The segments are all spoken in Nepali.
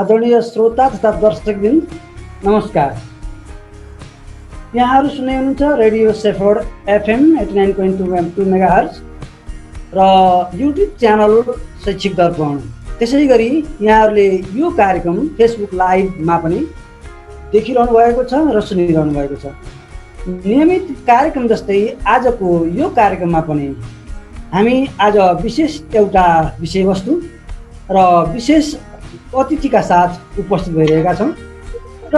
आदरणीय श्रोता तथा दर्शकवृन्द नमस्कार। यहाँहरू सुन्दै हुनुहुन्छ रेडियो सेफर्ड एफएम 89.2 मेगाहर्ज र युट्युब च्यानल शैक्षिक दर्पण। त्यसै गरी यहाँहरूले यो कार्यक्रम फेसबुक लाइभमा पनि देखिरहनु भएको छ र सुनिरहनु भएको छ। नियमित कार्यक्रम जस्तै आजको यो कार्यक्रममा पनि हामी आज विशेष एउटा विषयवस्तु र विशेष अतिथिका साथ उपस्थित भइरहेका छौँ र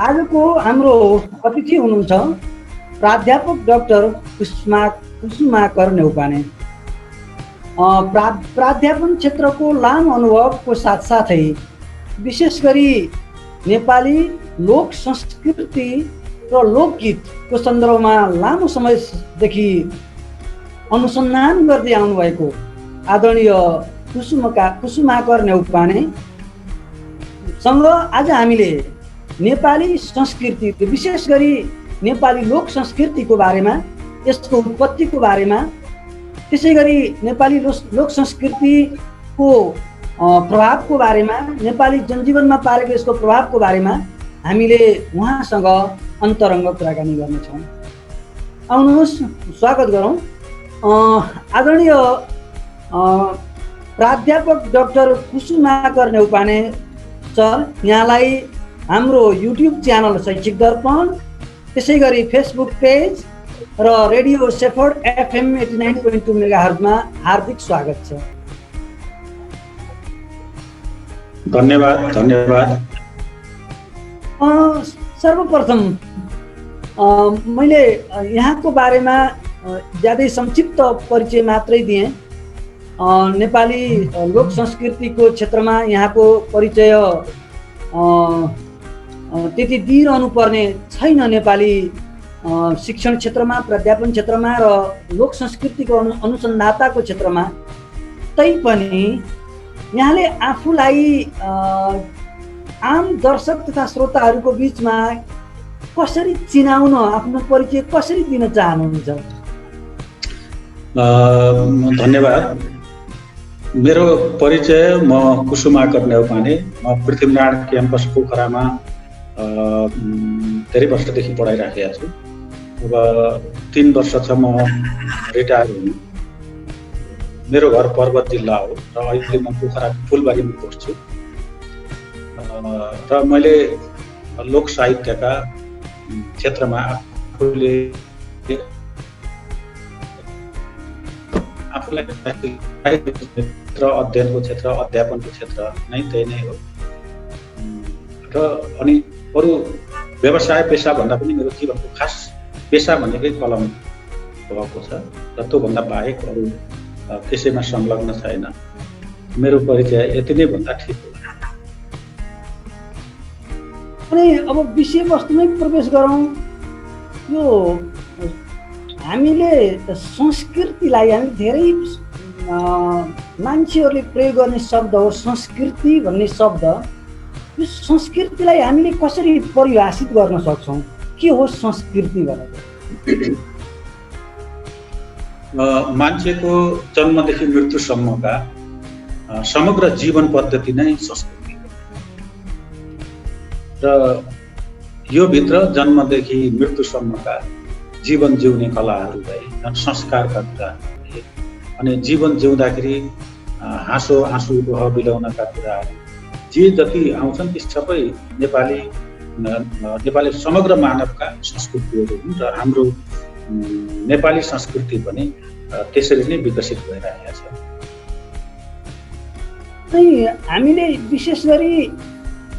आजको हाम्रो अतिथि हुनुहुन्छ प्राध्यापक डाक्टर कुसुमाकर नेउपाने। प्राध्यापन क्षेत्रको लामो अनुभवको साथसाथै विशेष गरी नेपाली लोक संस्कृति र लोकगीतको सन्दर्भमा लामो समयदेखि अनुसन्धान गर्दै आउनुभएको आदरणीय कुसुमाकर नेउपाने सँग आज हामीले नेपाली संस्कृति, विशेष गरी नेपाली लोक संस्कृतिको बारेमा, यसको उत्पत्तिको बारेमा, त्यसै गरी नेपाली लोक संस्कृतिको प्रभावको बारेमा, नेपाली जनजीवनमा पारेको यसको प्रभावको बारेमा हामीले उहाँसँग अन्तरङ्ग कुराकानी गर्नेछौँ। आउनुहोस् स्वागत गरौँ आदरणीय प्राध्यापक डाक्टर कुसुमाकर नेउपाने सर। यहाँलाई हाम्रो युट्युब च्यानल शैक्षिक दर्पण, त्यसै गरी फेसबुक पेज र रेडियो सेफर्ड एफएम 89.2 मेगाहर्जमा हार्दिक स्वागत छ। धन्यवाद। सर्वप्रथम मैले यहाँको बारेमा ज्यादै संक्षिप्त परिचय मात्रै दिएँ। नेपाली लोक संस्कृतिको क्षेत्रमा यहाँको परिचय त्यति दिइरहनु पर्ने छैन। नेपाली शिक्षण क्षेत्रमा, प्राध्यापन क्षेत्रमा र लोक संस्कृतिको अनुसन्धाताको क्षेत्रमा, तैपनि यहाँले आफूलाई आम दर्शक तथा श्रोताहरूको बिचमा कसरी चिनाउन, आफ्नो परिचय कसरी दिन चाहनुहुन्छ? धन्यवाद। मेरो परिचय, म कुसुमाकर नेउपाने, म पृथ्वीनारायण क्याम्पस पोखरामा धेरै वर्षदेखि पढाइराखेको छु। अब 3 वर्ष छ म रिटायर हुनु। मेरो घर पर्वत जिल्ला हो र अहिले म पोखरा फुलबारीमा बस्छु र मैले लोक साहित्यका क्षेत्रमा आफूलाई अध्ययनको क्षेत्र, अध्यापनको क्षेत्र नै त्यही नै हो र अनि अरू व्यवसाय पेसा भन्दा पनि मेरो जीवनको खास पेसा भनेकै कलम भएको छ र त्योभन्दा बाहेक अरू त्यसैमा संलग्न छैन। मेरो परिचय यति नै भन्दा ठिक हो। अनि अब विषयवस्तुमै प्रवेश गरौँ। यो हामीले संस्कृतिलाई, हामी धेरै मान्छेहरूले प्रयोग गर्ने शब्द हो संस्कृति भन्ने शब्द। यो संस्कृतिलाई हामीले कसरी परिभाषित गर्न सक्छौँ? के हो संस्कृति भनेको? मान्छेको जन्मदेखि मृत्युसम्मका समग्र जीवन पद्धति नै संस्कृति हो र यो भित्र जन्मदेखि मृत्युसम्मका जीवन जिउने कलाहरू भए, संस्कारका कुराहरू, अनि जीवन जिउँदाखेरि हाँसो आँसु दुःख बिलाउनका कुराहरू जे जति आउँछन् ती सबै नेपाली समग्र मानवका संस्कृतिहरू हुन् र हाम्रो नेपाली संस्कृति पनि त्यसरी नै विकसित भइरहेको छ। हामीले विशेष गरी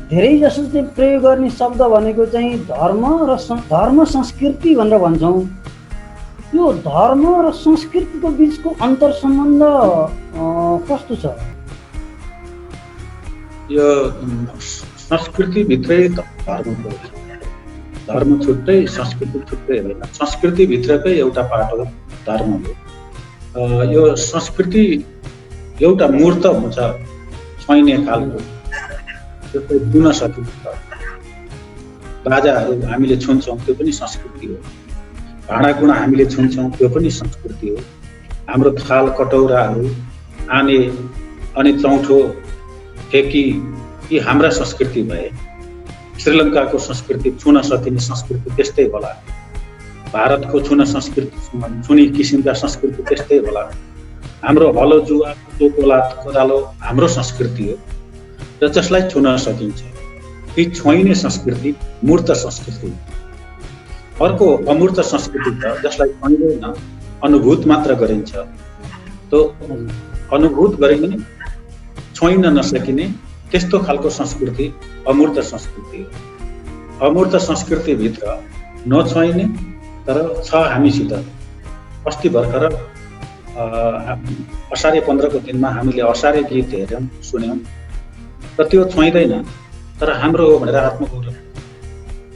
धेरै जसो चाहिँ प्रयोग गर्ने शब्द भनेको चाहिँ धर्म संस्कृति भनेर भन्छौँ। यो धर्म र संस्कृतिको बिचको अन्तर सम्बन्ध कस्तो छ? यो संस्कृतिभित्रै धर्म छुट्टै, संस्कृति छुट्टै होइन। संस्कृतिभित्रकै एउटा पार्ट हो धर्म हो। यो संस्कृति एउटा मूर्त हुन्छ छैने खालको, जस्तै पुन सकिन्छ। बाजाहरू हामीले छुन्छौँ त्यो पनि संस्कृति हो। भाँडाकुँडा हामीले छुन्छौँ त्यो पनि संस्कृति हो। हाम्रो थाल कटौराहरू, आने अनि चौठो ठेकी यी हाम्रा संस्कृति भए, श्रीलङ्काको संस्कृति छुन सकिने संस्कृति त्यस्तै होला, भारतको छुने किसिमका संस्कृति त्यस्तै होला। हाम्रो हलो जुवा टोकोला कोदालो हाम्रो संस्कृति हो र जसलाई छुन सकिन्छ। ती छोइने संस्कृति मूर्त संस्कृति हो। अर्को अमूर्त संस्कृति छ जसलाई छुइँदैन, अनुभूत मात्र गरिन्छ। त्यो अनुभूत गरिने, छोइन नसकिने त्यस्तो खालको संस्कृति अमूर्त संस्कृति हो। अमूर्त संस्कृतिभित्र नछोइने तर छ हामीसित। अस्ति भर्खर असारे 15 को दिनमा हामीले असारे गीत हेर्यौं, सुन्यौं र त्यो छोइँदैन, तर हाम्रो हो भनेर आत्मगौरव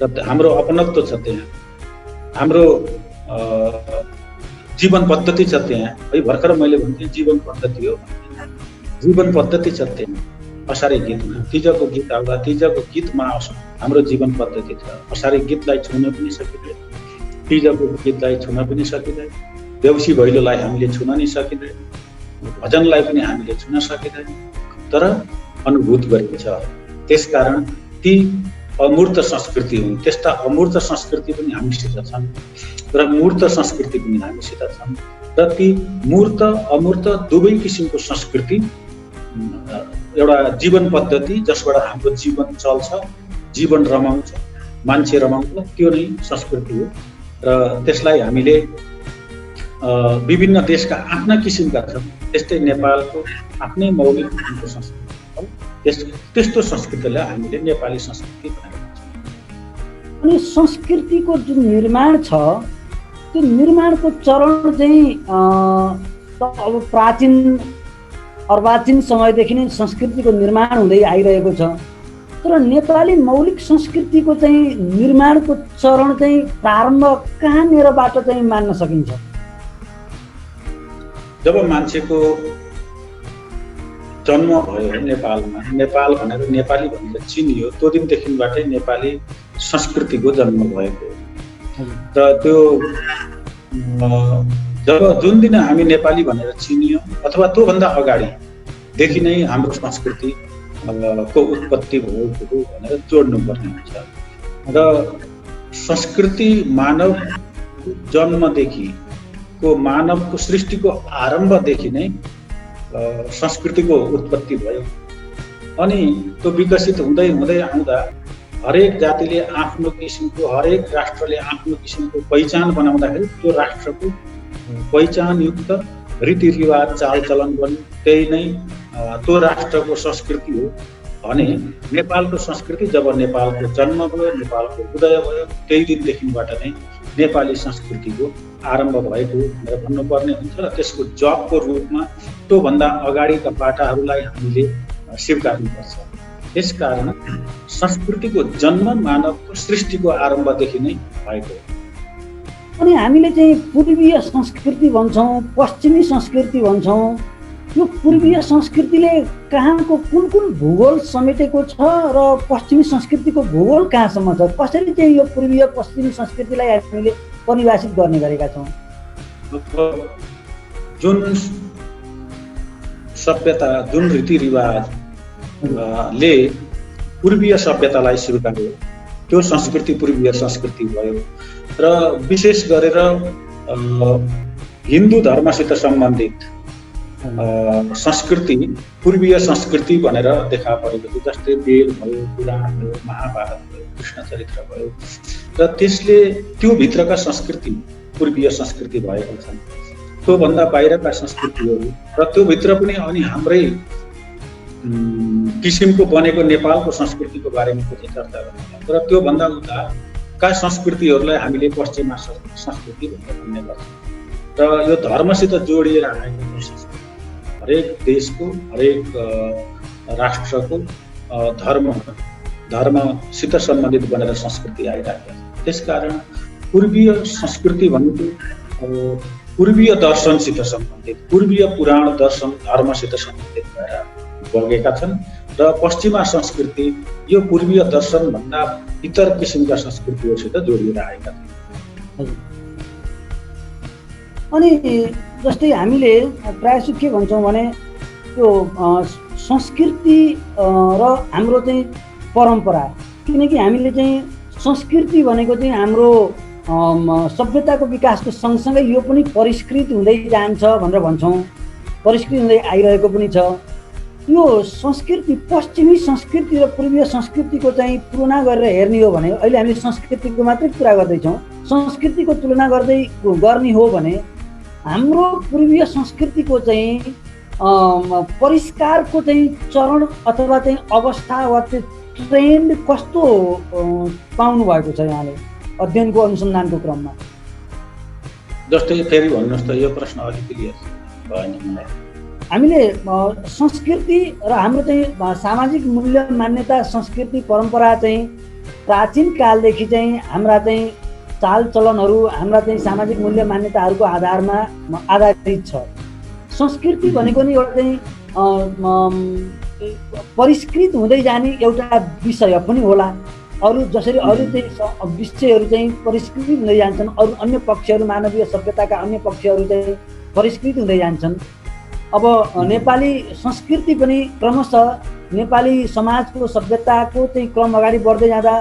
र हाम्रो अपनत्व छ त्यहाँ, हाम्रो जीवन पद्धति छ त्यहाँ। है भर्खर मैले भन्थे जीवन पद्धति हो, जीवन पद्धति छ त्यहाँ असारे गीतमा। तिजको गीत आउँदा तिजको गीतमा हाम्रो जीवन पद्धति छ। असारे गीतलाई छुन पनि सकिँदैन, तिजको गीतलाई छुन पनि सकिँदैन, देउसी भैलोलाई हामीले छुन नि सकिँदैन, भजनलाई पनि हामीले छुन सकिँदैन, तर अनुभूत गरिन्छ। त्यसकारण ती अमूर्त संस्कृति हुन्। त्यस्ता अमूर्त संस्कृति पनि हामीसित छन् र मूर्त संस्कृति पनि हामीसित छन् र ती मूर्त अमूर्त दुवै किसिमको संस्कृति एउटा जीवन पद्धति जसबाट हाम्रो जीवन चल्छ, जीवन रमाउँछ, मान्छे रमाउँछ, त्यो नै संस्कृति हो। र त्यसलाई हामीले विभिन्न देशका आफ्ना किसिमका छन्, त्यस्तै नेपालको आफ्नै मौलिक किसिमको संस्कृति छ। त्यस्तो संस्कृतिलाई हामीले नेपाली संस्कृति भनेर भन्छौँ। अनि संस्कृतिको जुन निर्माण छ त्यो निर्माणको चरण चाहिँ अब प्राचीन अर्वाचीन समयदेखि नै संस्कृतिको निर्माण हुँदै आइरहेको छ। तर नेपाली मौलिक संस्कृतिको चाहिँ निर्माणको चरण चाहिँ प्रारम्भ कहाँनिरबाट चाहिँ मान्न सकिन्छ? जब मान्छेको जन्म भयो नेपालमा, नेपाल भनेर नेपाली भनेर चिनियो, त्यो दिनदेखिबाटै नेपाली संस्कृतिको जन्म भएको। र त्यो जब जुन दिन हामी नेपाली भनेर चिनियो अथवा त्योभन्दा अगाडिदेखि नै हाम्रो संस्कृति को उत्पत्ति भएको भनेर जोड्नु पर्ने हुन्छ। र संस्कृति मानव जन्मदेखि को मानवको सृष्टिको आरम्भदेखि नै संस्कृतिको उत्पत्ति भयो। अनि त्यो विकसित हुँदै हुँदै आउँदा हरेक जातिले आफ्नो किसिमको, हरेक राष्ट्रले आफ्नो किसिमको पहिचान बनाउँदाखेरि त्यो राष्ट्रको पहिचानयुक्त रीतिरिवाज चालचलन पनि त्यही नै त्यो राष्ट्रको संस्कृति हो। भने नेपालको संस्कृति जब नेपालको जन्म भयो, नेपालको उदय भयो, त्यही दिनदेखिबाट नै नेपाली संस्कृतिको आरम्भ भएको भनेर भन्नुपर्ने हुन्छ। र त्यसको जगको रूपमा त्योभन्दा अगाडिका पाटाहरूलाई हामीले स्वीकार्नुपर्छ। त्यसकारण संस्कृतिको जन्म मानवको सृष्टिको आरम्भदेखि नै भएको हो। अनि हामीले चाहिँ पूर्वीय संस्कृति भन्छौँ, पश्चिमी संस्कृति भन्छौँ। यो पूर्वीय संस्कृतिले कहाँको कुन कुन भूगोल समेटेको छ र पश्चिमी संस्कृतिको भूगोल कहाँसम्म छ? कसरी चाहिँ यो पूर्वीय पश्चिमी संस्कृतिलाई हामीले परिभाषित गर्ने गरेका छौँ? जुन सभ्यता, जुन रीतिरिवाज ले पूर्वीय सभ्यतालाई स्वीकार्यो त्यो संस्कृति पूर्वीय संस्कृति भयो। र विशेष गरेर हिन्दू धर्मसित सम्बन्धित संस्कृति पूर्वीय संस्कृति भनेर देखा परेको थियो। जस्तै वेद भयो, पुराण भयो, महाभारत भयो, कृष्ण चरित्र भयो, र त्यसले त्यो भित्रका संस्कृति पूर्वीय संस्कृति भएको छन्। त्योभन्दा बाहिरका संस्कृतिहरू र त्यो भित्र पनि अनि हाम्रै किसिमको बनेको नेपालको संस्कृतिको बारेमा पनि चर्चा गर्छौँ। तर त्योभन्दा उताका संस्कृतिहरूलाई हामीले पश्चिमा संस्कृति भनेर भन्ने गर्छौँ। र यो धर्मसित जोडिएर आएको संस्कृति, हरेक देशको, हरेक राष्ट्रको धर्मसित सम्बन्धित बनेर संस्कृति आइरहेको छ। त्यसकारण पूर्वीय संस्कृति भनेको पूर्वीय दर्शनसित सम्बन्धित, पूर्वीय पुराण दर्शन धर्मसित सम्बन्धित भएर बगेका छन्। र पश्चिमा संस्कृति यो पूर्वीय दर्शन भन्दा इतर किसिमका संस्कृतिहरूसित जोडिएर आएका छन्। अनि जस्तै हामीले प्रायः के भन्छौँ भने यो संस्कृति र हाम्रो चाहिँ परम्परा, किनकि हामीले चाहिँ संस्कृति भनेको चाहिँ हाम्रो सभ्यताको विकासको सँगसँगै यो पनि परिष्कृत हुँदै जान्छ भनेर भन्छौँ, परिष्कृत हुँदै आइरहेको पनि छ। यो संस्कृति पश्चिमी संस्कृति र पूर्वीय संस्कृतिको चाहिँ तुलना गरेर हेर्ने हो भने, अहिले हामीले संस्कृतिको मात्रै कुरा गर्दैछौँ, संस्कृतिको तुलना गर्ने हो भने हाम्रो पूर्वीय संस्कृतिको चाहिँ परिष्कारको चाहिँ चरण अथवा चाहिँ अवस्था वा त्यो ट्रेन्ड कस्तो पाउनु भएको छ यहाँले अध्ययनको अनुसन्धानको क्रममा? जस्तै फेरि भन्नुहोस् त, यो प्रश्न अलिक क्लियर भएन मलाई। हामीले संस्कृति र हाम्रो चाहिँ सामाजिक मूल्य मान्यता संस्कृति परम्परा चाहिँ प्राचीन कालदेखि चाहिँ हाम्रा चाहिँ चालचलनहरू, हाम्रा चाहिँ सामाजिक मूल्य मान्यताहरूको आधारमा आधारित छ। संस्कृति भनेको नि एउटा चाहिँ परिष्कृत हुँदै जाने एउटा विषय पनि होला। अरू जसरी अरू चाहिँ विषयहरू चाहिँ परिष्कृत हुँदै जान्छन्, अरू अन्य पक्षहरू मानवीय सभ्यताका अन्य पक्षहरू चाहिँ परिष्कृत हुँदै जान्छन्। अब नेपाली संस्कृति पनि क्रमशः नेपाली समाजको सभ्यताको चाहिँ क्रम अगाडि बढ्दै जाँदा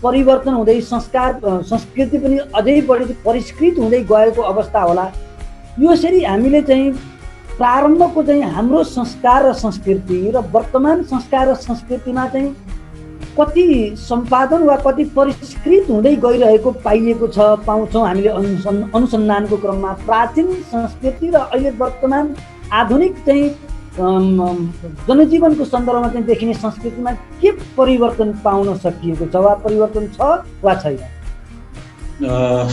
परिवर्तन हुँदै संस्कृति पनि अझै बढी परिष्कृत हुँदै गएको अवस्था होला। यसरी हामीले चाहिँ प्रारम्भको चाहिँ हाम्रो संस्कार र संस्कृति र वर्तमान संस्कार र संस्कृतिमा चाहिँ कति सम्पादन वा कति परिष्कृत हुँदै गइरहेको पाइएको छ, पाउँछौँ हामीले अनुसन्धानको क्रममा। प्राचीन संस्कृति र अहिले वर्तमान आधुनिक चाहिँ जनजीवनको सन्दर्भमा चाहिँ देखिने संस्कृतिमा के परिवर्तन पाउन सकिएको छ वा परिवर्तन छ वा छैन?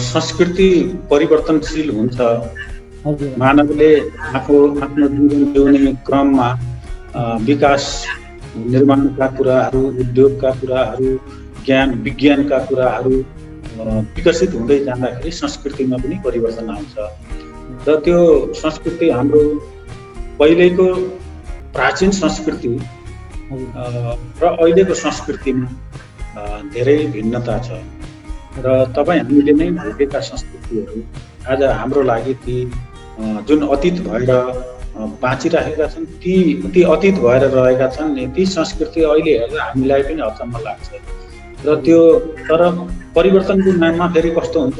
संस्कृति परिवर्तनशील हुन्छ। मानवले आफ्नो जीवन जिउने क्रममा विकास निर्माणका कुराहरू, उद्योगका कुराहरू, ज्ञान विज्ञानका कुराहरू विकसित हुँदै जाँदाखेरि संस्कृतिमा पनि परिवर्तन आउँछ। र त्यो संस्कृति हाम्रो पहिलेको प्राचीन संस्कृति र अहिलेको संस्कृतिमा धेरै भिन्नता छ। र हामीले नै भोगेका संस्कृतिहरू आज हाम्रो लागि ती जुन अतीत भएर बाँचिरहेका छन्, ती अतीत भएर रहेका छन् नि, ती संस्कृति अहिले हेर्दा हामीलाई पनि अचम्म लाग्छ। र त्यो तर परिवर्तनको नाममा फेरि कस्तो हुन्छ,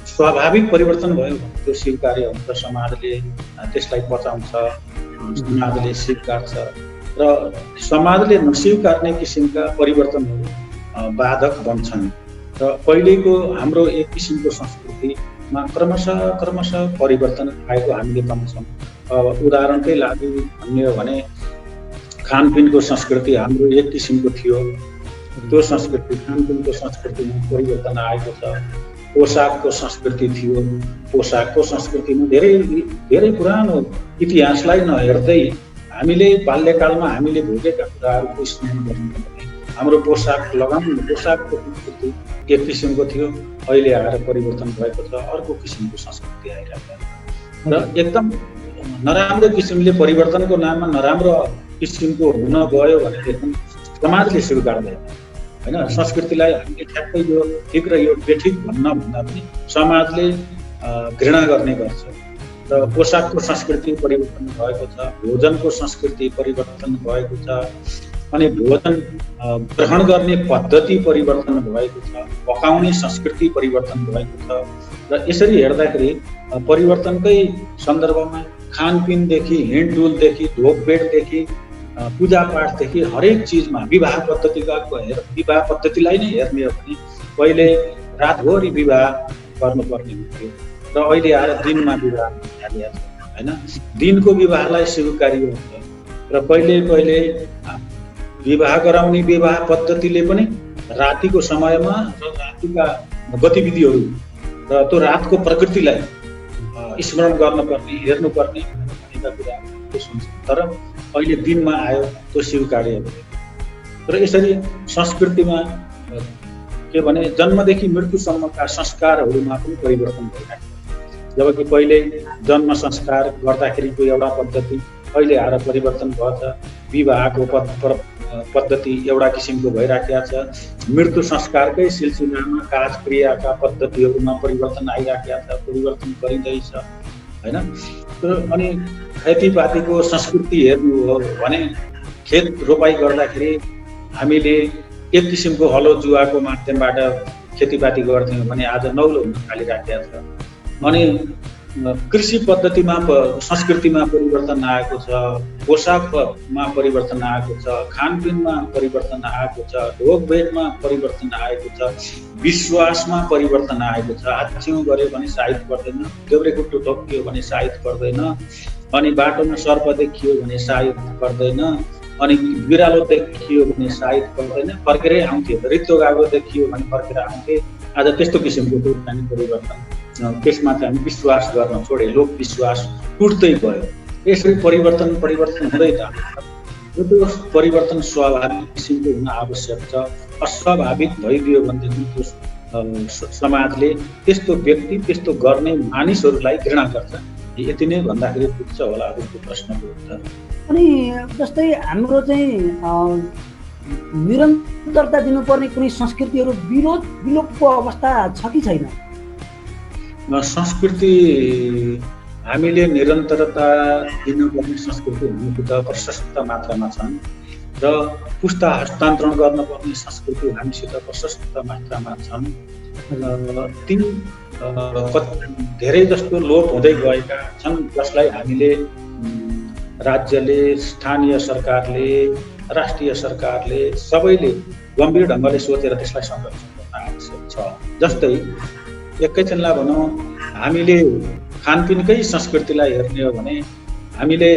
स्वाभाविक परिवर्तन भयो भने त्यो स्वीकार्य हुन्छ, समाजले त्यसलाई पचाउँछ, समाजले स्वीकार्छ। र समाजले नस्वीकार्ने किसिमका परिवर्तनहरू बाधक बन्छन्। र पहिलेको हाम्रो एक किसिमको संस्कृतिमा क्रमशः परिवर्तन आएको हामीले पाउँछौँ। उदाहरणकै लागि भन्ने हो भने खानपिनको संस्कृति हाम्रो एक किसिमको थियो, त्यो संस्कृति खानपिनको संस्कृतिमा परिवर्तन आएको छ। पोसाकको संस्कृति थियो, पोसाकको संस्कृतिमा धेरै पुरानो इतिहासलाई नहेर्दै हामीले बाल्यकालमा हामीले भोगेका कुराहरूको स्मरण गर्नुपर्ने हाम्रो पोसाक लगाउने पोसाकको संस्कृति एक किसिमको थियो, अहिले आएर परिवर्तन भएको छ, अर्को किसिमको संस्कृति आइरहेको छ। र एकदम नराम्रो किसिमले परिवर्तनको नाममा नराम्रो किसिमको हुन गयो भनेदेखि समाजले स्वीकार्दैन हैन। संस्कृतिलाई हामीले ठ्याक्कै यो ठिक र यो बेठिक भन्न भन्दा पनि समाजले घृणा गर्ने गर्छ। र पोसाकको संस्कृति परिवर्तन भएको छ, भोजनको संस्कृति परिवर्तन भएको छ, अनि भोजन ग्रहण गर्ने पद्धति परिवर्तन भएको छ, पकाउने संस्कृति परिवर्तन भएको छ। र यसरी हेर्दाखेरि परिवर्तनकै सन्दर्भमा खानपिनदेखि हिँडडुलदेखि ढोकबेडदेखि पूजापाठदेखि हरेक चिजमा विवाह पद्धतिलाई नै हेर्ने हो भने पहिले रातभरि विवाह गर्नुपर्ने हुन्थ्यो र अहिले आएर दिनमा विवाह हालिएको छ हैन। दिनको विवाहलाई स्वीकार्य हुन्छ र पहिले विवाह गराउने विवाह पद्धतिले पनि रातिको समयमा र रातिका गतिविधिहरू र त्यो रातको प्रकृतिलाई स्मरण गर्नुपर्ने, हेर्नुपर्ने भनेका कुराहरू हुन्छ। तर अहिले दिनमा आयो त्यो स्वीकार्य भयो। र यसरी संस्कृतिमा के भने जन्मदेखि मृत्युसम्मका संस्कारहरूमा पनि परिवर्तन भइरहेको छ। जबकि पहिले जन्म संस्कार गर्दाखेरिको एउटा पद्धति अहिले आएर परिवर्तन भएछ, विवाहको पद्धति एउटा किसिमको भइराखेको छ, मृत्यु संस्कारकै सिलसिलामा काजक्रियाका पद्धतिहरूमा परिवर्तन आइराखेको छ, परिवर्तन गरिँदैछ हैन। अनि खेतीपातीको संस्कृति हेर्नु हो भने खेत रोपाई गर्दाखेरि हामीले एक किसिमको हलो जुवाको माध्यमबाट खेतीपाती गर्थ्यौँ भने आज नौलो हुन थालिराखेको छ। अनि कृषि पद्धतिमा संस्कृतिमा परिवर्तन आएको छ, पोसाकमा परिवर्तन आएको छ, खानपिनमा परिवर्तन आएको छ, ढोकभेटमा परिवर्तन आएको छ, विश्वासमा परिवर्तन आएको छ। हाच्छिउँ गऱ्यो भने साइत पर्दैन, देब्रेखुट्टो ठोकियो भने साइत पर्दैन, अनि बाटोमा सर्प देखियो भने साइत पर्दैन, अनि बिरालो देखियो भने साइत पर्दैन, फर्केरै आउँथे। रित्तो गागो देखियो भने फर्केर आउँथे। आज त्यस्तो किसिमको रूपदानी परिवर्तन, त्यसमा चाहिँ हामी विश्वास गर्न छोडे, लोक विश्वास टुट्दै गयो। यसरी परिवर्तन हुँदै जान्छ। त्यो परिवर्तन स्वाभाविक किसिमको हुन आवश्यक छ। अस्वाभाविक भइदियो भनेदेखि त्यो समाजले त्यस्तो व्यक्ति, त्यस्तो गर्ने मानिसहरूलाई घृणा गर्छ। यति नै भन्दाखेरि पुग्छ होला जस्तो प्रश्नको उत्तर। अनि जस्तै हाम्रो चाहिँ निरन्तरता दिनुपर्ने कुनै संस्कृतिहरू विलोपको अवस्था छ कि छैन? संस्कृति हामीले निरन्तरता दिनुपर्ने संस्कृति हुनुको त प्रशस्त मात्रामा छन् र पुस्ता हस्तान्तरण गर्नुपर्ने संस्कृति हामीसित प्रशस्त मात्रामा छन्। ती धेरै जस्तो लोप हुँदै गएका छन्, जसलाई हामीले राज्यले, स्थानीय सरकारले, राष्ट्रिय सरकारले सबैले गम्भीर ढङ्गले सोचेर त्यसलाई संरक्षण गर्न आवश्यक छ। जस्तै एकैछिनलाई भनौँ, हामीले खानपिनकै संस्कृतिलाई हेर्ने हो भने हामीले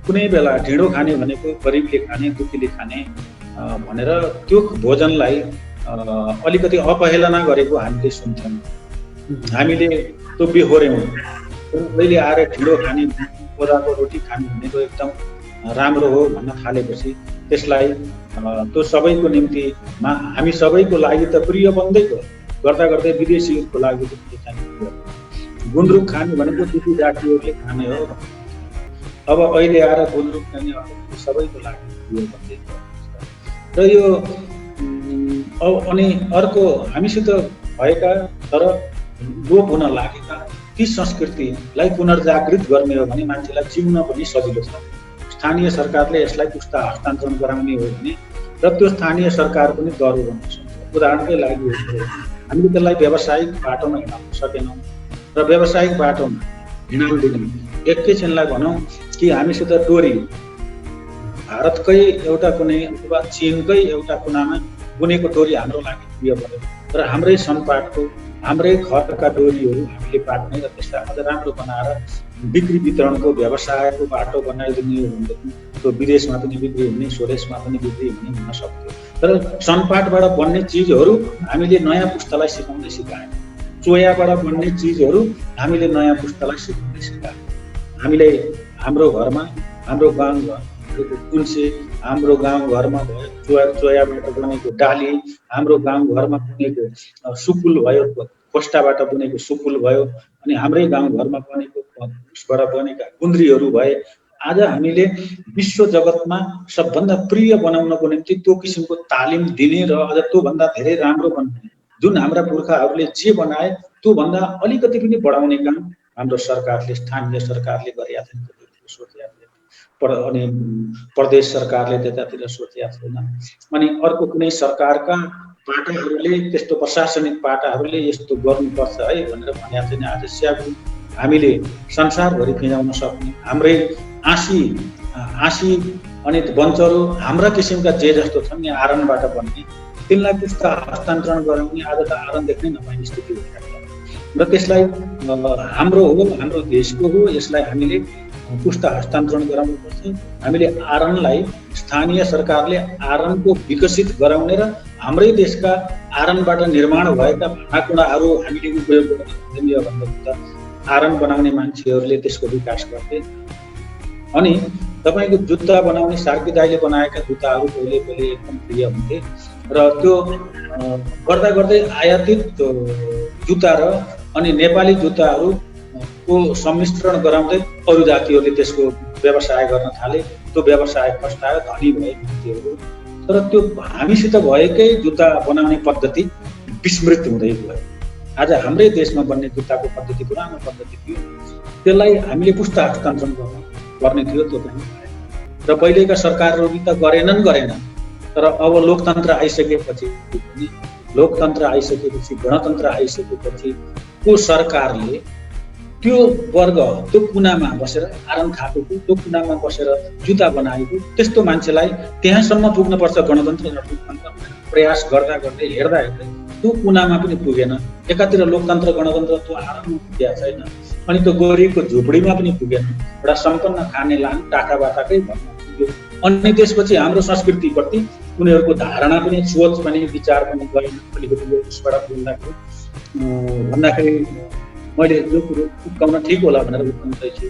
कुनै बेला ढिँडो खाने भनेको गरिबले खाने, दुखीले खाने भनेर त्यो भोजनलाई अलिकति अपहेलना गरेको हामीले सुन्थ्यौँ। हामीले त्यो बिहोर्यौँ। अहिले आएर ढिँडो खाने, कोराको रोटी खाने भनेको एकदम राम्रो हो भन्न थालेपछि त्यसलाई त्यो सबैको निम्ति हामी सबैको लागि त प्रिय बन्दै गयो। गर्दा गर्दै विदेशीहरूको लागि गुन्द्रुक खाने भनेको दुखी जातिहरूले खाने हो। अब अहिले आएर गुन्द्रुक खाने सबैको लागि प्रिय बन्दै गयो। र यो अनि अर्को हामीसित भएका तर लोप हुन लागेका ती संस्कृतिलाई पुनर्जागृत गर्ने हो भने मान्छेलाई जिउन पनि सजिलो छ। स्थानीय सरकारले यसलाई पुस्ता हस्तान्तरण गराउने हो भने र त्यो स्थानीय सरकार पनि दह्रो बन्न सक्छ। उदाहरणकै लागि हामीले त्यसलाई व्यावसायिक बाटोमा हिँडाउन सकेनौँ र व्यावसायिक बाटोमा हिँडाउँदैनौँ। एकैछिनलाई भनौँ कि हामीसित डोरी भारतकै एउटा कुनै अथवा चीनकै एउटा कुनामा बुनेको डोरी हाम्रो लागि प्रिय भयो र हाम्रै सनपाटको, हाम्रै घरका डोरीहरू हामीले पाट्ने र त्यसलाई अझ राम्रो बनाएर बिक्री वितरणको व्यवसायको बाटो बनाइदिने हो भनेदेखि त्यो विदेशमा पनि बिक्री हुने, स्वदेशमा पनि बिक्री हुने हुन सक्थ्यो। तर सनपाटबाट बन्ने चिजहरू हामीले नयाँ पुस्तालाई सिकाउँदै सिकायौँ। चोयाबाट बन्ने चिजहरू हामीले नयाँ पुस्तालाई सिकाउँदै सिकायौँ। हामीले हाम्रो घरमा, हाम्रो गाउँघरमा कुन्से, हाम्रो गाउँघरमा भयो चोयाबाट बनेको डाली, हाम्रो गाउँघरमा बनेको सुकुल भयो, खोस्टाबाट बनेको सुकुल भयो, अनि हाम्रै गाउँघरमा बनेको उसबाट बनेका गुन्द्रीहरू भए। आज हामीले विश्व जगतमा सबभन्दा प्रिय बनाउनको निम्ति त्यो किसिमको तालिम दिने र अझ त्योभन्दा धेरै राम्रो बनाउने, जुन हाम्रा पुर्खाहरूले जे बनाए त्योभन्दा अलिकति पनि बढाउने काम हाम्रो सरकारले, स्थानीय सरकारले गरेका छन्, सोचेका थिए। अनि प्रदेश सरकारले त्यतातिर सोचेका छैन। अनि अर्को कुनै सरकारका पाटाहरूले, त्यस्तो प्रशासनिक पाटाहरूले यस्तो गर्नुपर्छ है भनेर भनेको छैन। आज स्यागु हामीले संसारभरि फिजाउन सक्ने, हाम्रै आँसी अनि बन्चरो हाम्रा किसिमका जे जस्तो छन् यहाँ आरनबाट बन्ने, तिनलाई पुस्ता हस्तान्तरण गराउने आज त आरन देख्नै नपाइने स्थिति भइरहेको छ। र त्यसलाई हाम्रो हो, हाम्रो देशको हो, यसलाई हामीले पुस्ता हस्तान्तरण गराउनुपर्छ। हामीले आरनलाई, स्थानीय सरकारले आरनको विकसित गराउने र हाम्रै देशका आरनबाट निर्माण भएका भाँडाकुँडाहरू हामीले उपयोग गर्ने हो भन्दा त आरन बनाउने मान्छेहरूले त्यसको विकास गर्थे। अनि तपाईँको जुत्ता बनाउने सार्की दाइले बनाएका जुत्ताहरू पहिले एकदम प्रिय हुन्थे र त्यो गर्दा गर्दै आयातित जुत्ता र अनि नेपाली जुत्ताहरूको सम्मिश्रण गराउँदै अरू जातिहरूले त्यसको व्यवसाय गर्न थाले। त्यो व्यवसाय फस्टायो, धनी भए मान्छेहरू। तर त्यो हामीसित भएकै जुत्ता बनाउने पद्धति विस्मृत हुँदै गयो। आज हाम्रै देशमा बन्ने जुत्ताको पद्धति पुरानो पद्धति थियो, त्यसलाई हामीले पुस्ता हस्तान्तरण गर्ने थियो। त्यो पनि र पहिलेका सरकारहरूले त गरेनन्, तर अब लोकतन्त्र आइसकेपछि गणतन्त्र आइसकेपछि त्यो सरकारले त्यो वर्ग, त्यो कुनामा बसेर आरन थापेको, त्यो कुनामा बसेर जुत्ता बनाएको त्यस्तो मान्छेलाई त्यहाँसम्म पुग्नुपर्छ गणतन्त्र र लोकतन्त्र प्रयास गर्दा गर्दै हेर्दा त्यो कुनामा पनि पुगेन। एकातिर लोकतन्त्र गणतन्त्र त्यो आराममा पुगेको छैन, अनि त्यो गरिबको झुपडीमा पनि पुगेन, एउटा सम्पन्न खाने लान टाकाबाटाकै भन्न पुग्यो। अनि त्यसपछि हाम्रो संस्कृतिप्रति उनीहरूको धारणा पनि, सोच पनि, विचार पनि गएन। अलिकति यो उसबाट भन्दाखेरि मैले जो कुरो उक्काउन ठिक होला भनेर उक्काउँदैछु।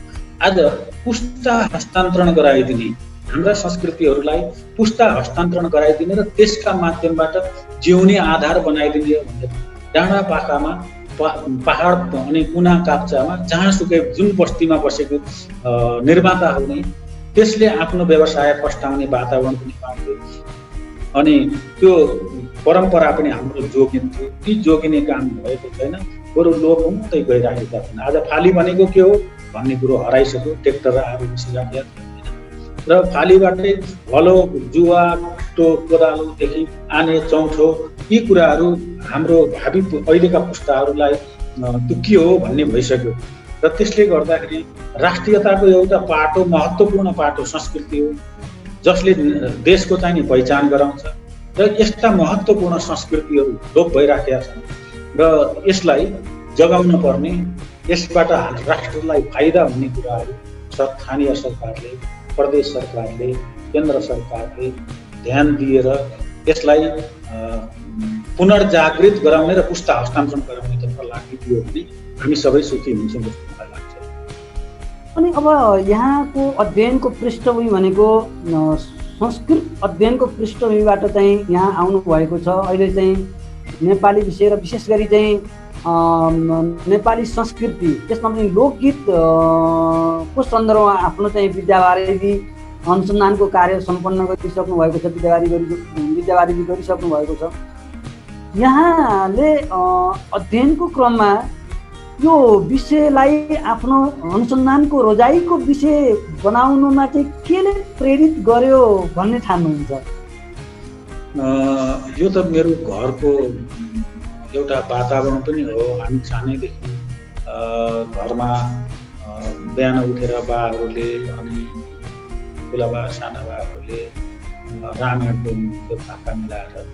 आज पुस्ता हस्तान्तरण गराइदिने, हाम्रा संस्कृतिहरूलाई पुस्ता हस्तान्तरण गराइदिने र त्यसका माध्यमबाट जिउने आधार बनाइदिने भनेर डाँडा पाखामा, पहाड अनि कुना काप्चामा जहाँसुकै जुन बस्तीमा बसेको निर्माता हुने, त्यसले आफ्नो व्यवसाय फस्टाउने वातावरण पनि पाउँथ्यो। अनि त्यो परम्परा पनि हाम्रो जोगिन्थ्यो। ती जोगिने काम भएको छैन, बरु लोप हुँदै गइराखेका छन्। आज फाली भनेको के हो भन्ने कुरो हराइसक्यो। ट्र्याक्टर आएर बसिराखेका छन् र फालीबाटै हलो, जुवा, कुटो, कोदालोदेखि आने चौथो यी कुराहरू हाम्रो भावी अहिलेका पुस्ताहरूलाई त्यो के हो भन्ने भइसक्यो। र त्यसले गर्दाखेरि राष्ट्रियताको एउटा पाटो, महत्त्वपूर्ण पाटो संस्कृति हो, जसले देशको चाहिँ नि पहिचान गराउँछ। र यस्ता महत्त्वपूर्ण संस्कृतिहरू लोप भइराखेका छन् र यसलाई जगाउन पर्ने, यसबाट राष्ट्रलाई फाइदा हुने कुराहरू स्थानीय सरकारले, प्रदेश सरकारले, केन्द्र सरकारले ध्यान दिएर यसलाई पुनर्जागृत गराउने र पुस्ता हस्तान्तरण गराउनेतर्फ लागिदियो भने हामी सबै सुखी हुन्छौँ जस्तो मलाई लाग्छ। अनि अब यहाँको अध्ययनको पृष्ठभूमि भनेको संस्कृत अध्ययनको पृष्ठभूमिबाट चाहिँ यहाँ आउनुभएको छ। अहिले चाहिँ नेपाली विषय र विशेष गरी चाहिँ नेपाली संस्कृति, त्यसमा पनि लोकगीत को सन्दर्भमा आफ्नो चाहिँ विद्यावारिधि अनुसन्धानको कार्य सम्पन्न गरिसक्नु भएको छ, विद्यावारिधि गरिसक्नु भएको छ। यहाँले अध्ययनको क्रममा यो विषयलाई आफ्नो अनुसन्धानको रोजाइको विषय बनाउनुमा चाहिँ केले प्रेरित गर्यो भन्ने ठान्नुहुन्छ? यो त मेरो घरको एउटा वातावरण पनि हो। हामी सानैदेखि घरमा बिहान उठेर बाहरूले अनि ठुलाबा सानाबाहरूले रामायणको भाका मिलाएर,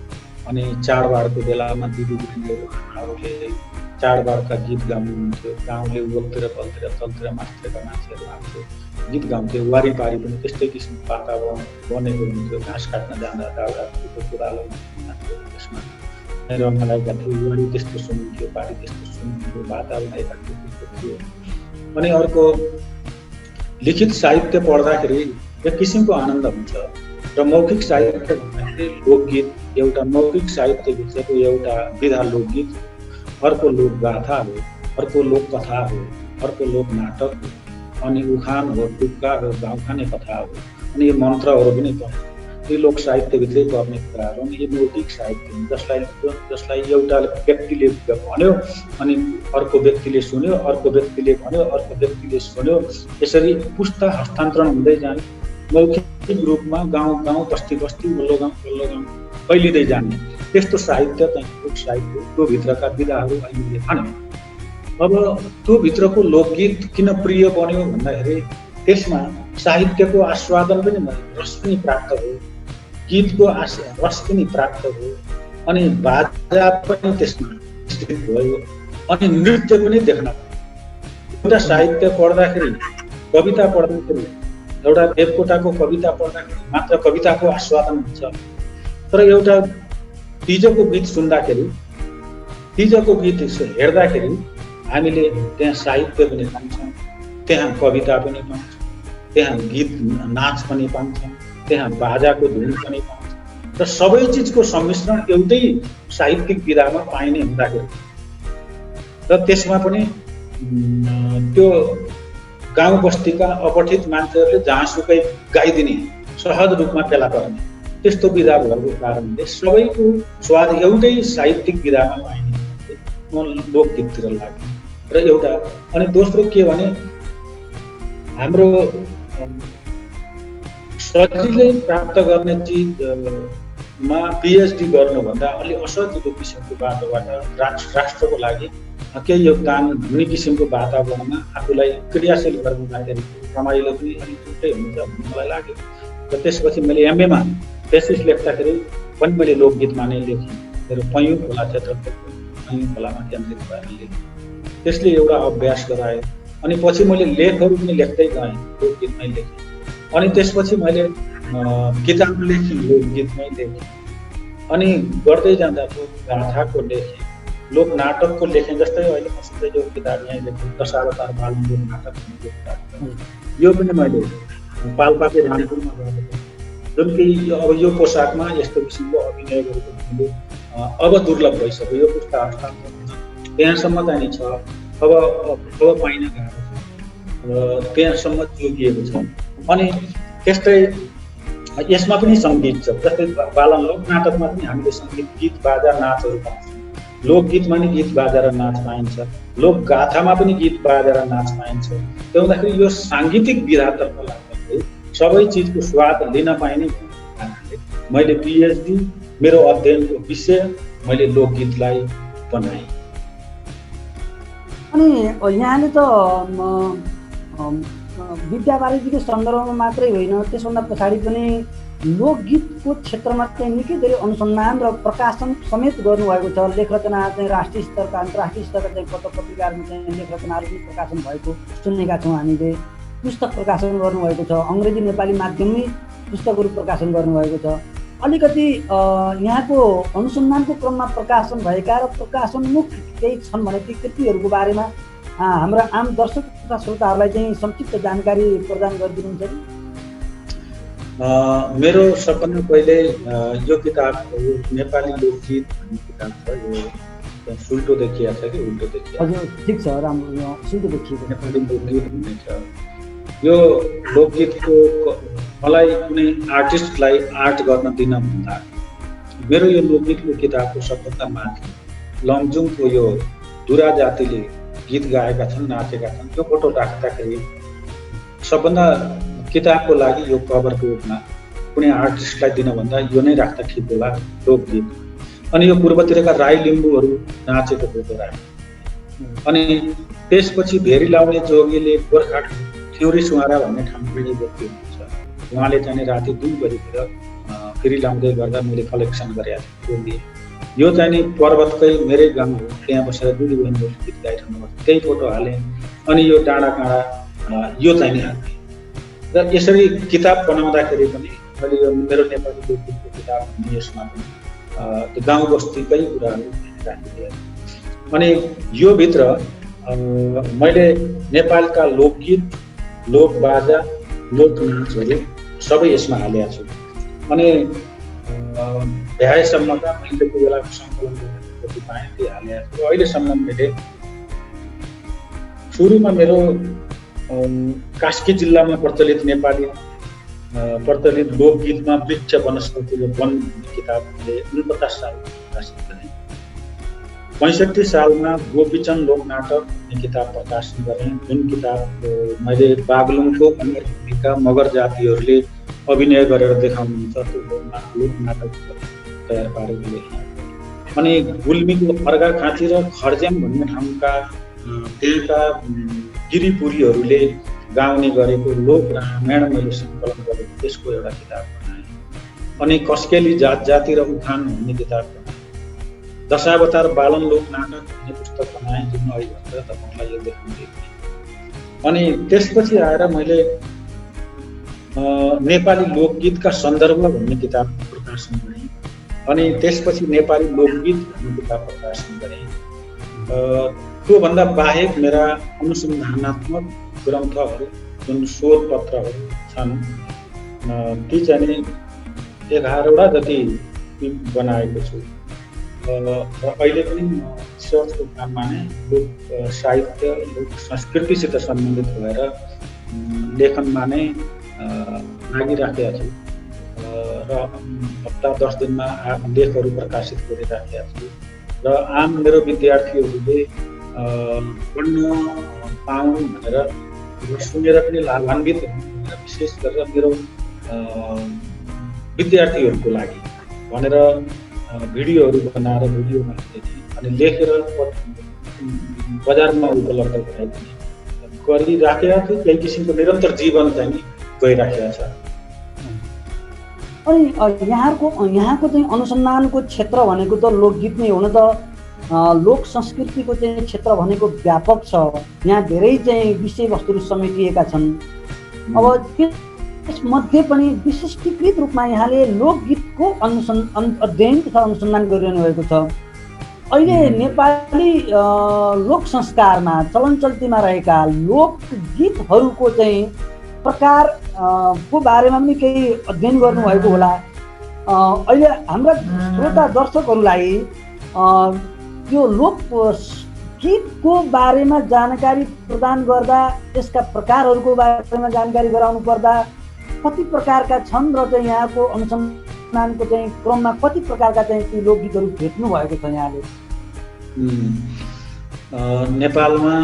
अनि चाडबाडको बेलामा दिदीबहिनीहरू आमाहरूले चाडबाडका गीत गाउनुहुन्थ्यो। गाउँले वलतिर पलतिर तलतिर माथिका मान्छेहरू आउँथ्यो, गीत गाउँथ्यो। वारिपारि पनि त्यस्तै किसिमको वातावरण बनेको हुन्थ्यो। घाँस काट्न जाँदा दाउरा कोदालो त्यसमा रमाइला थियो, वरि त्यस्तो सुनिन्थ्यो, पारी त्यस्तो सुनिन्थ्यो, वातावरण एकातिर त्यस्तो थियो। अनि अर्को लिखित साहित्य पढ्दाखेरि एक किसिमको आनन्द हुन्छ। र मौखिक साहित्य भन्दाखेरि लोकगीत, एउटा मौखिक साहित्यभित्रको एउटा विधा लोकगीत, अर्को लोकगाथा हो, अर्को लोककथा हो, अर्को लोकनाटक हो, अनि उखान हो, टुक्का हो, गाउँखाने कथा हो, अनि यो मन्त्रहरू पनि पर्छ। यो लोक साहित्यभित्रै पर्ने कुराहरू अनि यो मौखिक साहित्य हो, जसलाई एउटा व्यक्तिले भन्यो अनि अर्को व्यक्तिले सुन्यो, अर्को व्यक्तिले भन्यो, अर्को व्यक्तिले सुन्यो। यसरी पुस्ता हस्तान्तरण हुँदै जाने, मौखिक रूपमा गाउँ गाउँ, बस्ती बस्ती, वल्लो गाउँ फैलिँदै जाने त्यस्तो साहित्य चाहिँ लोक साहित्य। त्यो भित्रका विधाहरू अहिले छन्। अब त्यो भित्रको लोकगीत किन प्रिय बन्यो भन्दाखेरि त्यसमा साहित्यको आस्वादन पनि भयो, रस पनि प्राप्त भयो, गीतको रस पनि प्राप्त भयो, अनि बाजा पनि त्यसमा स्थित भयो, अनि नृत्य पनि देख्न पायो। एउटा साहित्य पढ्दाखेरि, कविता पढ्दाखेरि, एउटा देवकोटाको कविता पढ्दाखेरि मात्र कविताको आस्वादन हुन्छ, तर एउटा तिजको गीत सुन्दाखेरि, तिजको गीत हेर्दाखेरि हामीले त्यहाँ साहित्य पनि पाउँछौँ, त्यहाँ कविता पनि पाउँछौँ, त्यहाँ गीत नाच पनि पाउँछौँ, त्यहाँ बाजाको धुन पनि पाउँछौँ, र सबै चिजको सम्मिश्रण एउटै साहित्यिक विधामा पाइने हुँदाखेरि र त्यसमा पनि त्यो गाउँ बस्तीका अपठित मान्छेहरूले जहाँसुकै गाइदिने, सहज रूपमा फेला पर्ने त्यस्तो विधा भएको कारणले सबैको स्वाद एउटै साहित्यिक विधामा पाइने लोकगीततिर लाग्यो। र एउटा अनि दोस्रो के भने हाम्रो सजिलै प्राप्त गर्ने चिजमा पिएचडी गर्नुभन्दा अलि असजिलो किसिमको बाटोबाट राष्ट्रको लागि केही योगदान हुने किसिमको वातावरणमा आफूलाई क्रियाशील गर्दाखेरि रमाइलो पनि अलिक छुट्टै हुन्छ भन्ने मलाई लाग्यो। र त्यसपछि मैले एमएमा थेसिस लेख्दाखेरि पनि मैले लोकगीतमा नै लेखेँ। मेरो पैयुँ खोला क्षेत्रको पैयुँ खोलामा केन्द्रित भएर लेखेँ। त्यसले एउटा अभ्यास गरायो। अनि पछि मैले लेखहरू पनि लेख्दै गएँ, लोकगीतमै लेखेँ। अनि त्यसपछि मैले किताब लेखेँ, लोकगीतमै लेखेँ। अनि गर्दै जाँदा लोकगाथाको लेखेँ, लोक नाटकको लेखेँ। जस्तै अहिले मसित यो किताब यहाँ लेखेँ, दशावतार बालन लोक नाटक भन्ने किताब। यो पनि मैले पाल्पाको रानीपुरमा गरेको, जुन कि अब यो पोसाकमा यस्तो किसिमको अभिनय गरेको मैले अब दुर्लभ भइसक्यो। यो पुस्ता त्यहाँसम्म चाहिँ छ, अब पाइन गएको छ, त्यहाँसम्म जोगिएको छ। अनि त्यस्तै यसमा पनि सङ्गीत छ। जस्तै बालन लोक नाटकमा पनि हामीले सङ्गीत, गीत बाजा नाचहरू पाउँछौँ। लोकगीतमा पनि गीत बाजा र नाच पाइन्छ, लोकगाथामा पनि गीत बाजा र नाच पाइन्छ। त्यो हुँदाखेरि यो साङ्गीतिक विधातर्फ लाग्दाखेरि सबै चिजको स्वाद लिन पाइने कारणले मैले पिएचडी, मेरो अध्ययनको विषय मैले लोकगीतलाई बनाएँ। अनि यहाँले त विद्यावारिधीको सन्दर्भमा मात्रै होइन, त्यसभन्दा पछाडि पनि लोकगीतको क्षेत्रमा चाहिँ निकै धेरै अनुसन्धान र प्रकाशन समेत गर्नुभएको छ। लेख रचना चाहिँ राष्ट्रिय स्तरका, अन्तर्राष्ट्रिय स्तरका चाहिँ पत्र पत्रिकाहरूमा चाहिँ लेख रचनाहरू पनि प्रकाशन भएको सुनेका छौँ हामीले। पुस्तक प्रकाशन गर्नुभएको छ, अङ्ग्रेजी नेपाली माध्यममै पुस्तकहरू प्रकाशन गर्नुभएको छ। अलिकति यहाँको अनुसन्धानको क्रममा प्रकाशन भएका र प्रकाशनमुख केही छन् भने ती कृतिहरूको बारेमा हाम्रा आम दर्शक तथा श्रोताहरूलाई चाहिँ संक्षिप्त जानकारी प्रदान गरिदिनुहुन्छ। मेरो सबभन्दा पहिले यो किताब यो नेपाली लोकगीत भन्ने किताब छ। यो सुल्टो देखिया छ कि उल्टो देखिया? हजुर, ठिक छ, राम्रो, सुल्टो देखिएको नेपाली लोकगीत भन्ने छ। यो लोकगीतको मलाई कुनै आर्टिस्टलाई आर्ट गर्न दिन भन्दा मेरो यो लोकगीतको किताबको सबभन्दा माथि लमजुङको यो दुरा जातिले गीत गाएका छन्, नाचेका छन्, त्यो फोटो राख्दाखेरि सबभन्दा किताबको लागि यो कभरको रूपमा कुनै आर्टिस्टलाई दिन भन्दा यो नै राख्दा ठिक होला, लोकगीत। अनि यो पूर्वतिरका राई लिम्बूहरू नाचेको फोटो राखे। अनि त्यसपछि भेरी लाउने जोगीले गोर्खा थ्योरी सुहारा भन्ने ठाउँबाट व्यक्ति हुनुहुन्छ, उहाँले चाहिँ राति 2 बजीतिर फेरि लाउँदै गर्दा मैले कलेक्सन गरेको थिएँ। यो चाहिँ नि पर्वतकै मेरै गाउँ हो, त्यहाँ बसेर दुई बहिनी गीत गाइरहनु भएको, त्यही फोटो हालेँ। अनि यो डाँडा काँडा यो चाहिँ नि हालेँ। र यसरी किताब बनाउँदाखेरि पनि मैले यो मेरो नेपाली लोकगीतको किताब भन्ने यसमा पनि त्यो गाउँ बस्तीकै कुराहरू राखिदिएँ। अनि यो भित्र मैले नेपालका लोकगीत, लोकबाजा, लोकनाचहरू सबै यसमा हालेको छु। अनि भ्याएसम्मका मैले त्यो बेलाको सङ्कलन जति पाएँ त्यो हालेको छु। अहिलेसम्म मैले सुरुमा मेरो कास्की जिल्लामा प्रचलित नेपाली प्रचलित लोकगीतमा वृक्ष वनस्पति र वन किताब मैले 49 साल प्रकाशित गरेँ। 65 सालमा गोपीचन्द लोकनाटक किताब प्रकाशन गरेँ, जुन किताब मैले बागलुङको अन्य भूमिका मगर जातिहरूले अभिनय गरेर देखाउनुहुन्छ त्यो लोकनाटक तयार पारेर लेखेँ। अनि गुल्मीको अर्घाखाँची र खर्ज्याङ भन्ने ठाउँका त्यहाँका गिरिपुरीहरूले गाउने गरेको लोक रामायण मैले सङ्कलन गरेको त्यसको एउटा किताब बनाएँ। अनि कस्केली जात जाति र उखान भन्ने किताब बनाएँ। दशावतार बालन लोक नाटक भन्ने पुस्तक बनाएँ, जुन अहिले भएर तपाईँलाई यो देखाउँदै थिएँ। अनि त्यसपछि आएर मैले नेपाली लोकगीतका सन्दर्भ भन्ने किताब प्रकाशन गरेँ। अनि त्यसपछि नेपाली लोकगीत भन्ने किताब प्रकाशन गरेँ। त्योभन्दा बाहेक मेरा अनुसन्धानात्मक ग्रन्थहरू जुन शोधपत्रहरू छन् ती चाहिँ 11वटा जति बनाएको छु। र अहिले पनि रिसर्चको काममा नै लोक साहित्य, लोक संस्कृतिसित सम्बन्धित भएर लेखनमा नै लागिराखेका छु। र हप्ता 10 दिनमा लेखहरू प्रकाशित गरिराखेका छु। र आम मेरो विद्यार्थीहरूले पढ्न पाउन् भनेर सुनेर पनि लाभान्वित हुनु भनेर विशेष गरेर मेरो विद्यार्थीहरूको लागि भनेर भिडियोहरू बनाएर भिडियोमा अनि लेखेर बजारमा उपलब्ध गरिराखेका थियो। यही किसिमको निरन्तर जीवन चाहिँ गइराखेका छ। अनि यहाँको चाहिँ अनुसन्धानको क्षेत्र भनेको त लोकगीत नै हो न त। लोक संस्कृतिको चाहिँ क्षेत्र भनेको व्यापक छ, यहाँ धेरै चाहिँ विषयवस्तुहरू समेटिएका छन्। अब त्यसमध्ये पनि विशिष्टीकृत रूपमा यहाँले लोकगीतको अध्ययन तथा अनुसन्धान गरिरहनु भएको छ। अहिले नेपाली लोक संस्कारमा चलन चल्तीमा रहेका लोकगीतहरूको चाहिँ प्रकार को बारेमा पनि केही अध्ययन गर्नुभएको होला। अहिले हाम्रा श्रोता दर्शकहरूलाई यो लोक गीतको बारेमा जानकारी प्रदान गर्दा, यसका प्रकारहरूको बारेमा जानकारी गराउनु पर्दा कति प्रकारका छन् र चाहिँ यहाँको अनुसन्धानको चाहिँ क्रममा कति प्रकारका चाहिँ ती लोकगीतहरू भेट्नु भएको छ यहाँले? नेपालमा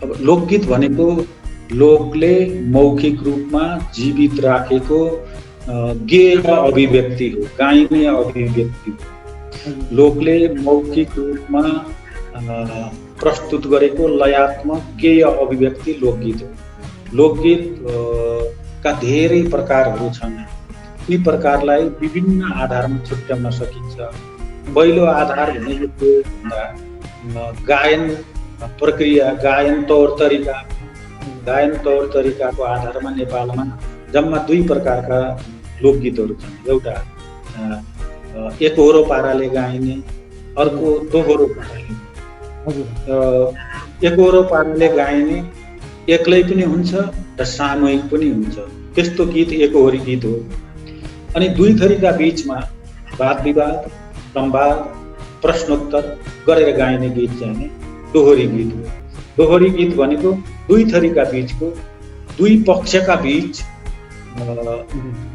अब लोकगीत भनेको लोकले मौखिक रूपमा जीवित राखेको गेय अभिव्यक्ति हो, गाइने अभिव्यक्ति हो। लोकले मौखिक रूपमा प्रस्तुत गरेको लयात्मक गेय अभिव्यक्ति लोकगीत हो। लोकगीत का धेरै प्रकारहरू छन्। यी प्रकारलाई विभिन्न आधारमा छुट्याउन सकिन्छ। पहिलो आधार भनेको गायन प्रक्रिया, गायन तौर तरिकाको आधारमा नेपालमा जम्मा 2 प्रकारका लोकगीतहरू छन्। एउटा एकहोरो पाराले गाइने, अर्को दोहोरो पाराले। एकहोरो पाराले गाइने एक्लै पनि हुन्छ र सामूहिक पनि हुन्छ, त्यस्तो गीत एकहोरी गीत हो। अनि 2 थरीका बीचमा वाद विवाद, संवाद, प्रश्नोत्तर गरेर गाइने गीत चाहिँ दोहोरी गीत हो। दोहोरी गीत भनेको 2 थरीका बीचको, 2 पक्षका बीच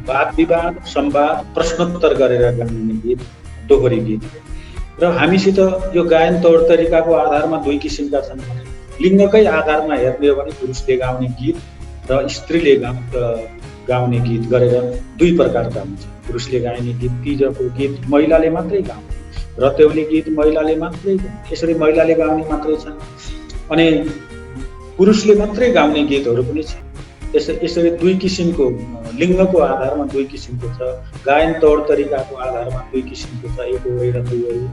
वाद विवाद, संवाद, प्रश्नोत्तर गरेर गाइने गीत दोहोरी गीत हो। र हामीसित यो गायन तौर तरिकाको आधारमा 2 किसिमका छन्। लिङ्गकै आधारमा हेर्ने हो भने पुरुषले गाउने गीत र स्त्रीले गाउने गीत गरेर 2 प्रकारका हुन्छ। पुरुषले गाइने गीत, तीजको गीत महिलाले मात्रै गाउने, रत्यौली गीत महिलाले मात्रै गाउने, यसरी महिलाले गाउने मात्रै छन्। अनि पुरुषले मात्रै गाउने गीतहरू पनि छन्। यसरी 2 किसिमको, लिङ्गको आधारमा 2 किसिमको छ। गायन तौर तरिकाको आधारमा 2 किसिमको छ, एकहोरी र दोहोरी।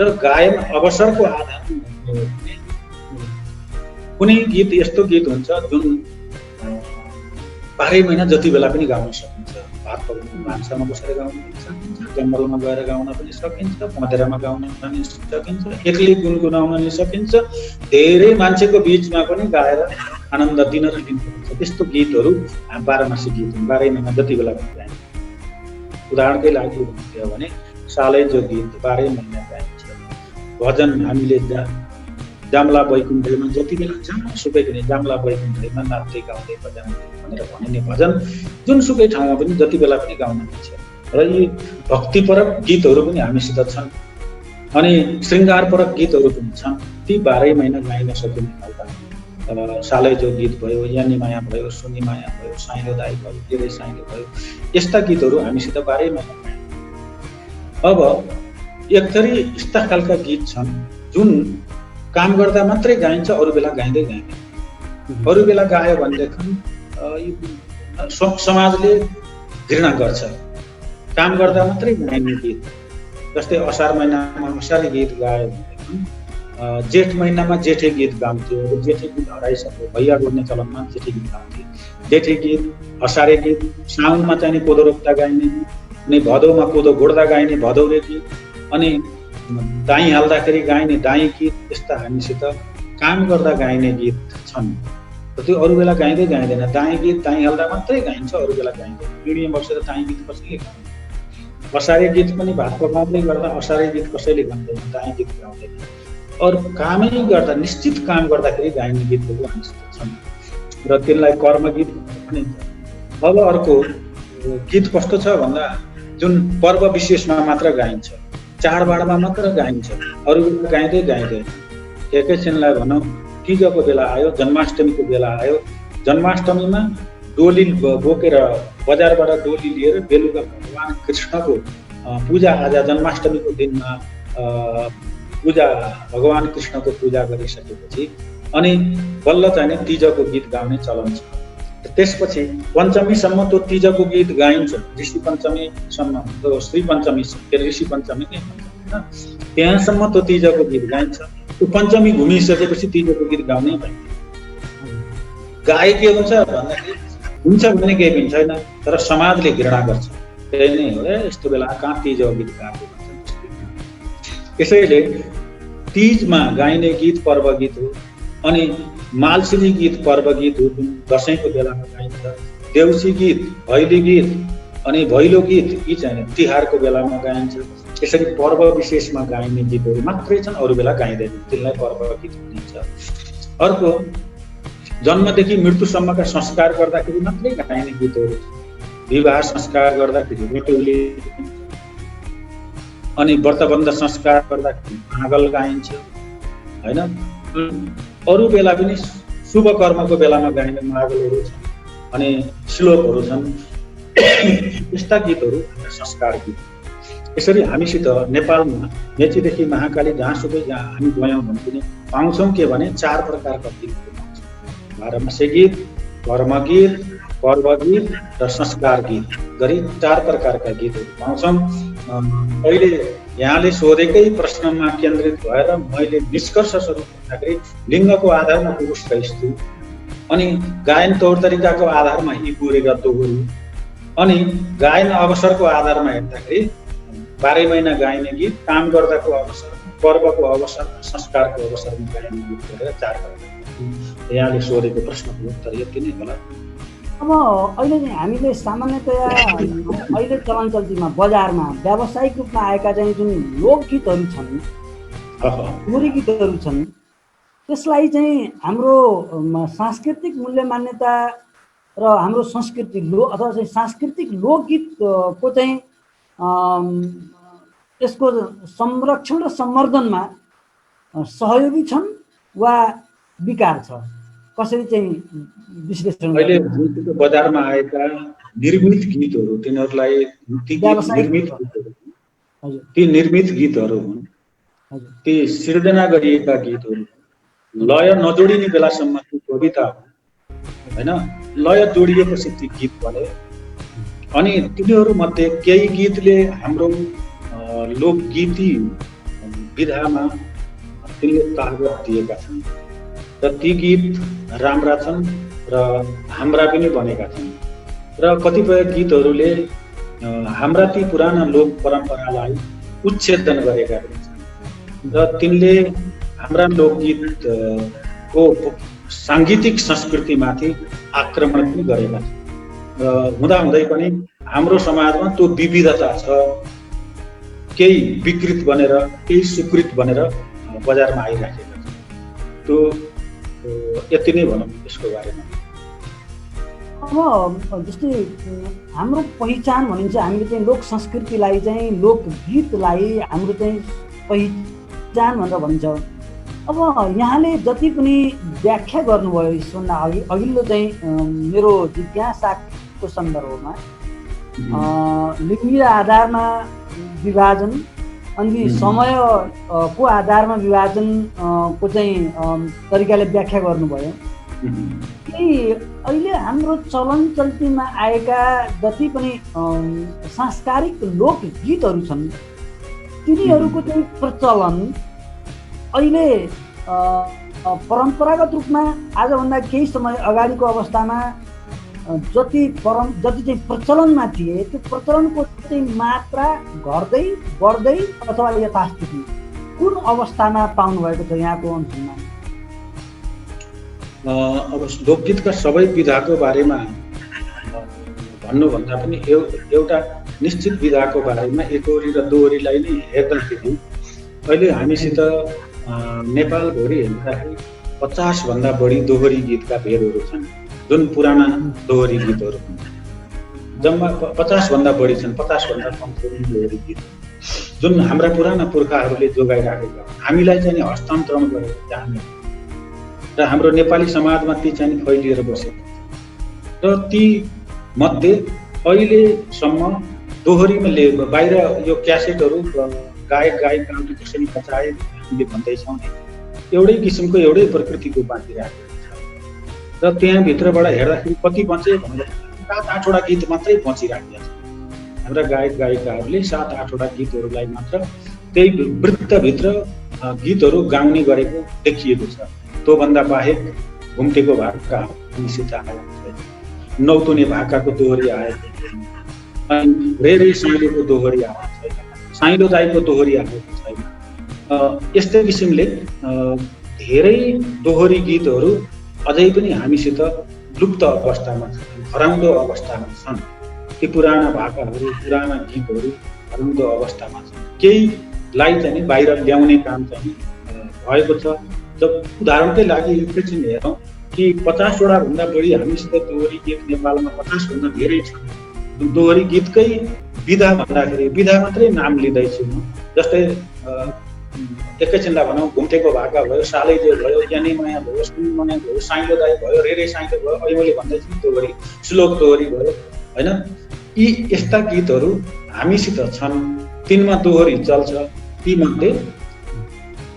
र गायन अवसरको आधारमा कुनै गीत यस्तो गीत हुन्छ जुन 12 महिना जति बेला पनि गाउन सकिन्छ। भात पकाउनु, भान्सामा बसेर गाउन पनि सकिन्छ, जङ्गलमा गएर गाउन पनि सकिन्छ, मधेरामा गाउन पनि सकिन्छ, एक्लै गुनगुनाउन पनि सकिन्छ, धेरै मान्छेको बीचमा पनि गाएर आनन्द दिन र लिन सकिन्छ। त्यस्तो गीतहरू 12 मासी गीत हुन्, 12 महिना जति बेला पनि गाइन्छ। उदाहरणकै लागि भन्यो भने सालै जो गीत 12 महिना गाइन्छ। भजन हामीले जाम्ला बैकुण्ठमा जति बेला जहाँसुकै पनि जाम्ला बैकुण्ठमा नाच्दै गाउँदै भजन भनेर भनिने भजन जुनसुकै ठाउँमा पनि जति बेला पनि गाउन मिल्छ। र यी भक्तिपरक गीतहरू पनि हामीसित छन्। अनि श्रृङ्गारपरक गीतहरू पनि छन्। ती 12 महिना गाइन सकिने खालका सालै जो गीत भयो, यानी माया भयो, सुनी माया भयो, साइलो दाई भयो, धेरै साइलो भयो, यस्ता गीतहरू हामीसित 12 महिना गाइन्छ। अब एक थरी यस्ता खालका गीत छन् जुन काम गर्दा मात्रै गाइन्छ, अरू बेला गाइँदै गाइँदैन। अरू बेला गायो भनेदेखि समाजले घृणा गर्छ। काम गर्दा मात्रै गाइने गीत, जस्तै असार महिनामा असारे गीत गायो भनेदेखि जेठ महिनामा जेठे गीत गाउँथ्यो। जेठे गीत हराइसक्यो, भैया गुड्ने चलनमा जेठे गीत गाउँथे। जेठे गीत, असारे गीत, साउनमा चाहिँ कोदो रोप्दा गाइने, अनि भदौमा कोदो गोड्दा गाइने भदौरे गीत, अनि दाई हाल्दाखेरि गाइने दाई गीत, यस्ता हामीसित काम गर्दा गाइने गीत छन्। त्यो अरू बेला गाइँदै गाइँदैन। दाई गीत दाई हाल्दा मात्रै गाइन्छ, अरू बेला गाइँदैन। पिँढीमा बसेर दाई गीत कसैले गाउँदैन। असारे गीत पनि भात पकाउँदै गर्दा असारे गीत कसैले गाउँदैन, दाई गीत गाउँदैन। अरू कामै गर्दा, निश्चित काम गर्दाखेरि गाइने गीतहरू हामीसित छन् र त्यसलाई कर्म गीत भनिन्छ। अब अर्को गीत कस्तो छ भन्दा जुन पर्व विशेषमा मात्र गाइन्छ, चाडबाडमा मात्र गाइन्छ, अरू गाइँदै गाइँदैन। एकैछिनलाई भनौँ, तीजको बेला आयो, जन्माष्टमीको बेला आयो, जन्माष्टमीमा डोली बोकेर बजारबाट डोली लिएर बेलुका भगवान कृष्णको पूजा आज जन्माष्टमीको दिनमा पूजा भगवान कृष्णको पूजा गरिसकेपछि अनि बल्ल चाहिँ तीजको गीत गाउने चलन छ। त्यसपछि पञ्चमीसम्म त्यो तीजको गीत गाइन्छ, ऋषि पञ्चमीसम्म, श्री पञ्चमी ऋषि पञ्चमी नै भन्छ, त्यहाँसम्म त्यो तीजको गीत गाइन्छ। त्यो पञ्चमी घुमिसकेपछि तीजको गीत गाउनै पाइन्छ। गाए के हुन्छ भन्दाखेरि हुन्छ भन्ने केही पनि छैन, तर समाजले घृणा गर्छ। त्यही नै हो, यस्तो बेला कहाँ तीजको गीत गाएको भन्छ। त्यसैले तीजमा गाइने गीत पर्व गीत हो। अनि मालसिनी गीत पर्व गीत हो, जुन दसैँको बेलामा गाइन्छ। देउसी गीत, भैली गीत अनि भैलो गीत यी चाहिँ तिहारको बेलामा गाइन्छ। यसरी पर्व विशेषमा गाइने गीतहरू मात्रै छन्, अरू बेला गाइँदैन, त्यसलाई पर्व गीत भनिन्छ। अर्को जन्मदेखि मृत्युसम्मका संस्कार गर्दाखेरि मात्रै गाइने गीतहरू, विवाह संस्कार गर्दाखेरि बटौली, अनि व्रतबन्ध संस्कार गर्दाखेरि मागल गाइन्छ होइन। अरू बेला पनि शुभ कर्मको बेलामा गाइने मागलहरू छन् अनि श्लोकहरू छन्, यस्ता गीतहरू संस्कार गीत। यसरी हामीसित नेपालमा मेचीदेखि महाकाली जहाँसुकै जहाँ हामी गयौँ भने पनि पाउँछौँ के भने 4 प्रकारका गीतहरू पाउँछौँ। बाह्रमासे गीत, कर्म गीत, पर्व गीत र संस्कार गीत गरी 4 प्रकारका गीतहरू पाउँछौँ। अहिले यहाँले सोधेकै प्रश्नमा केन्द्रित भएर मैले निष्कर्ष स्वरूप भन्दाखेरि लिङ्गको आधारमा पुरुष र स्त्री, अनि गायन तौर तरिकाको आधारमा यी गुरे र दोहोरी, अनि गायन अवसरको आधारमा हेर्दाखेरि 12 महिना गाइने गीत, काम गर्दाको अवसर, पर्वको अवसर, संस्कारको अवसरमा गाइने गीत गरेर 4 प्रकार। यहाँले सोधेको प्रश्नको उत्तर यति नै होला। अब अहिले चाहिँ हामीले सामान्यतया अहिले चलन चल्तीमा बजारमा व्यावसायिक रूपमा आएका चाहिँ जुन लोकगीतहरू छन्, दोहोरी गीतहरू छन्, त्यसलाई चाहिँ हाम्रो सांस्कृतिक मूल्य मान्यता र हाम्रो संस्कृति अथवा चाहिँ सांस्कृतिक लोकगीतको चाहिँ यसको संरक्षण र सम्वर्धनमा सहयोगी छन् वा विकार छ, कसरी चाहिँ विश्लेषण? अहिले बजारमा आएका निर्मित गीतहरू, तिनीहरूलाई ती निर्मित गीतहरू हुन्, ती सिर्जना गरिएका गीतहरू, लय नजोडिने बेलासम्म ती कविता हो होइन। लय जोडिएपछि ती गीत बने। अनि तिनीहरू मध्ये केही गीतले हाम्रो लोकगीति विधामा तिनले तागत दिएका छन् र ती गीत राम्रा छन् र हाम्रा पनि बनेका छन्। र कतिपय गीतहरूले हाम्रा ती पुराना लोक परम्परालाई उच्छेदन गरेका छन् र तिनले हाम्रा लोकगीतको साङ्गीतिक संस्कृतिमाथि आक्रमण पनि गरेका छन्। र हुँदाहुँदै पनि हाम्रो समाजमा त्यो विविधता छ, केही विकृत बनेर केही सुकृत बनेर बजारमा आइराखेका छन्। त्यो यति नै भनौँ यसको बारेमा। अब जस्तै हाम्रो पहिचान भनिन्छ, हामीले चाहिँ लोक संस्कृतिलाई चाहिँ लोकगीतलाई हाम्रो चाहिँ पहिचान भनेर भनिन्छ। अब यहाँले जति पनि व्याख्या गर्नुभयो यसभन्दा अघिल्लो चाहिँ मेरो जिज्ञासाको सन्दर्भमा लिङ्गीय आधारमा विभाजन अनि समयको आधारमा विभाजनको चाहिँ तरिकाले व्याख्या गर्नुभयो। अहिले हाम्रो चलन चल्तीमा आएका जति पनि सांस्कृतिक लोकगीतहरू छन् तिनीहरूको चाहिँ प्रचलन अहिले परम्परागत रूपमा आजभन्दा केही समय अगाडिको अवस्थामा जति चाहिँ प्रचलनमा थिए त्यो प्रचलनको चाहिँ मात्रा घट्दै बढ्दै अथवा यथास्थिति कुन अवस्थामा पाउनु भएको छ यहाँको अनुसन्धान? अब लोकगीतका सबै विधाको बारेमा भन्नुभन्दा पनि एउटा निश्चित विधाको बारेमा एकोहोरी र दोहोरीलाई नै हेर्दाखेरि अहिले हामीसित नेपालभरि हेर्दाखेरि 50 भन्दा बढी दोहोरी गीतका भेदहरू छन्, जुन पुराना दोहोरी गीतहरू जम्मा 50 भन्दा बढी छन्। 50 भन्दा कम दोहोरी गीत जुन हाम्रा पुराना पुर्खाहरूले जोगाइराखेका हामीलाई चाहिँ हस्तान्तरण गरेर जाने र हाम्रो नेपाली समाजमा ती चाहिँ फैलिएर बसेको र ती मध्ये अहिलेसम्म दोहोरीमा बाहिर यो क्यासेटहरू गायक गायिकाहरूले कसरी बचाए हामीले भन्दैछौँ नि, एउटै किसिमको एउटै प्रकृतिको बाँचिरहेको छ। र त्यहाँभित्रबाट हेर्दाखेरि कति बचे भन्दा 7-8वटा गीत मात्रै बचिराखेको छ। हाम्रा गायक गायिकाहरूले 7-8वटा गीतहरूलाई मात्र त्यही वृत्तभित्र गीतहरू गाउने गरेको देखिएको छ। त्योभन्दा बाहेक घुम्टेको भाका निश्चित आएको छैन, नौतुने भाकाको दोहोरी आएको छैन, अनि रे साइलोको दोहोरी आएको छैन, साइलो दाईको दोहोरी आएको छैन। यस्तै किसिमले धेरै दोहोरी गीतहरू अझै पनि हामीसित लुप्त अवस्थामा छन्, हराउँदो अवस्थामा छन्। ती पुराना भाकाहरू, पुराना गीतहरू हराउँदो अवस्थामा छन्। केहीलाई चाहिँ बाहिर ल्याउने काम चाहिँ भएको छ। जब उदाहरणकै लागि एकैछिन हेरौँ कि 50वटा भन्दा बढी हामीसित दोहोरी गीत नेपालमा 50 भन्दा धेरै छन्। दोहोरी गीतकै विधा भन्दाखेरि विधा मात्रै नाम लिँदैछु म। जस्तै एकैछिनलाई भनौँ, घुम्टेको भाका भयो, सालैजे भयो, ज्ञानी माया भयो, सुन माया भयो, साइलो दाई भयो, रे साइलो भयो, अहिले मैले भन्दैछु दोहोरी, श्लोक दोहोरी भयो होइन। यी यस्ता गीतहरू हामीसित छन्, तिनमा दोहोरी चल्छ। ती मध्ये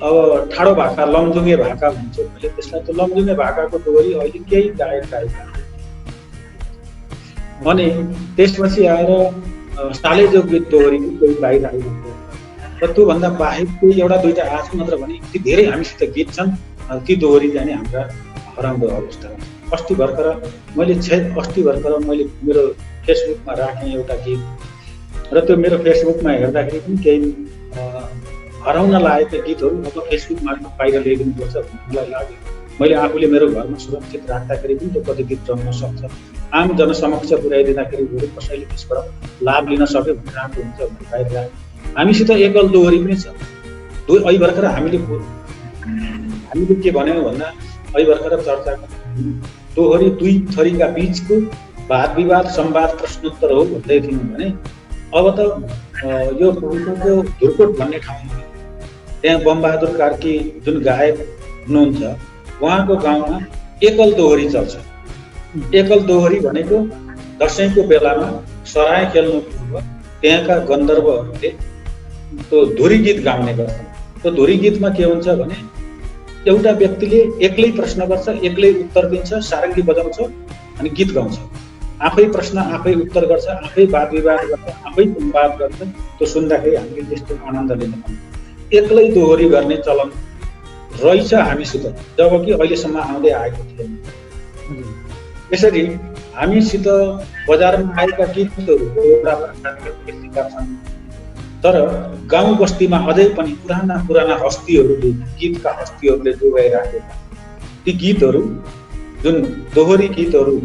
अब ठाडो भाका, लमजुङ्गे भाका भन्छ मैले त्यसलाई, त लमजुङ्गे भाकाको दोहोरी अहिले केही गायक गायिका भने त्यसपछि आएर सालेजो गीत दोहोरीको कोही बाहिर आइरहेको र त्योभन्दा बाहेक कोही एउटा दुईटा आछ मात्र भने ती धेरै हामीसित गीत छन्। ती दोहोरी चाहिँ हाम्रा हराउँदो अवस्थामा। अस्ति भर्खर मैले मेरो फेसबुकमा राखेँ एउटा गीत, र त्यो मेरो फेसबुकमा हेर्दाखेरि पनि केही हराउन लागेका गीतहरू अब फेसबुक मार्फत बाहिर ल्याइदिनुपर्छ भन्ने मलाई लाग्यो। मैले आफूले मेरो घरमा सुरक्षित राख्दाखेरि पनि त्यो कति गीत रम्न सक्छ, आम जनसमक्ष पुर्याइदिँदाखेरि बरु कसैले त्यसबाट लाभ लिन सक्यो भने राम्रो हुन्छ भन्ने बाहिर लाग्यो। हामीसित एकल दोहोरी पनि छ। अहिले भर्खर हामीले के भन्यौँ भन्दा, अहिले भर्खर चर्चा दोहोरी दुई थरीका बीचको वाद विवाद, संवाद, प्रश्नोत्तर हो भन्दै थियौँ भने अब त यो धुर्कोट भन्ने ठाउँमा त्यहाँ बमबहादुर कार्की जुन गायक हुनुहुन्छ उहाँको गाउँमा एकल दोहोरी चल्छ। एकल दोहोरी भनेको दसैँको बेलामा सराय खेल्नु पूर्व त्यहाँका गन्धर्वहरूले त्यो धुरी गीत गाउने गर्छन्। त्यो धुरी गीतमा के हुन्छ भने एउटा व्यक्तिले एक्लै प्रश्न गर्छ, एक्लै उत्तर दिन्छ, सारङ्गी बजाउँछ अनि गीत गाउँछ। आफै प्रश्न आफै उत्तर गर्छ, आफै वाद विवाद गर्छ, आफै संवाद गर्छ। त्यो सुन्दाखेरि हामीले त्यस्तो आनन्द लिन पाउँछ। एक्लै दोहोरी गर्ने चलन रहेछ हामीसित, जबकि अहिलेसम्म आउँदै आएको थिएन। यसरी हामीसित बजारमा आएका गीतहरू एउटा प्रकारका छन्, तर गाउँ बस्तीमा अझै पनि पुराना हस्तीहरूले, गीतका हस्तीहरूले जोगाइराखेका ती गीतहरू जुन दोहोरी गीतहरू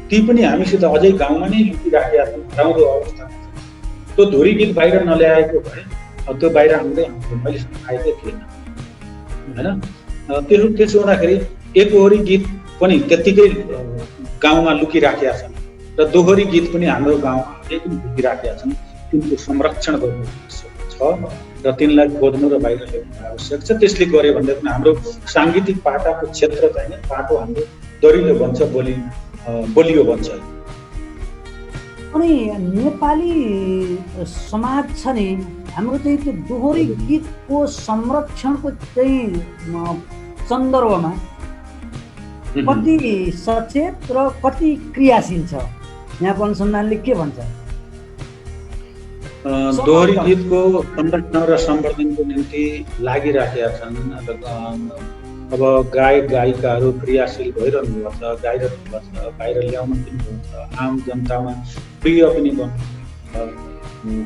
ती पनि हामीसित अझै गाउँमा नै लुकिराखेका छन्, हराउँदो अवस्थामा छन्। त्यो धुरी गीत बाहिर नल्याएको भए त्यो बाहिर आउँदै अहिलेसम्म आएकै थिएन होइन। त्यसो हुँदाखेरि एकहोरी गीत पनि त्यत्तिकै गाउँमा लुकिराखेका छन् र दोहोरी गीत पनि हाम्रो गाउँमा अझै पनि लुकिराखेका छन्। तिनको संरक्षण गर्नु आवश्यक छ र तिनलाई खोज्नु र बाहिर ल्याउनु आवश्यक छ। त्यसले गर्यो भने पनि हाम्रो साङ्गीतिक पाटाको क्षेत्र चाहिँ पाटो हाम्रो दरिलो बन्छ, बलियो बन्छ। अनि नेपाली समाज छ नि हाम्रो चाहिँ त्यो दोहोरी गीतको संरक्षणको चाहिँ सन्दर्भमा कति सचेत र कति क्रियाशील छ, यहाँको अनुसन्धानले के भन्छ? दोहोरी गीतको संरक्षण र सम्वर्धनको निम्ति लागिराखेका छन्। अब गायक गायिकाहरू क्रियाशील भइरहनु भएको छ, गाइरहनु भएको छ, बाहिर ल्याउनु पनि भएको छ, आम जनतामा प्रिय पनि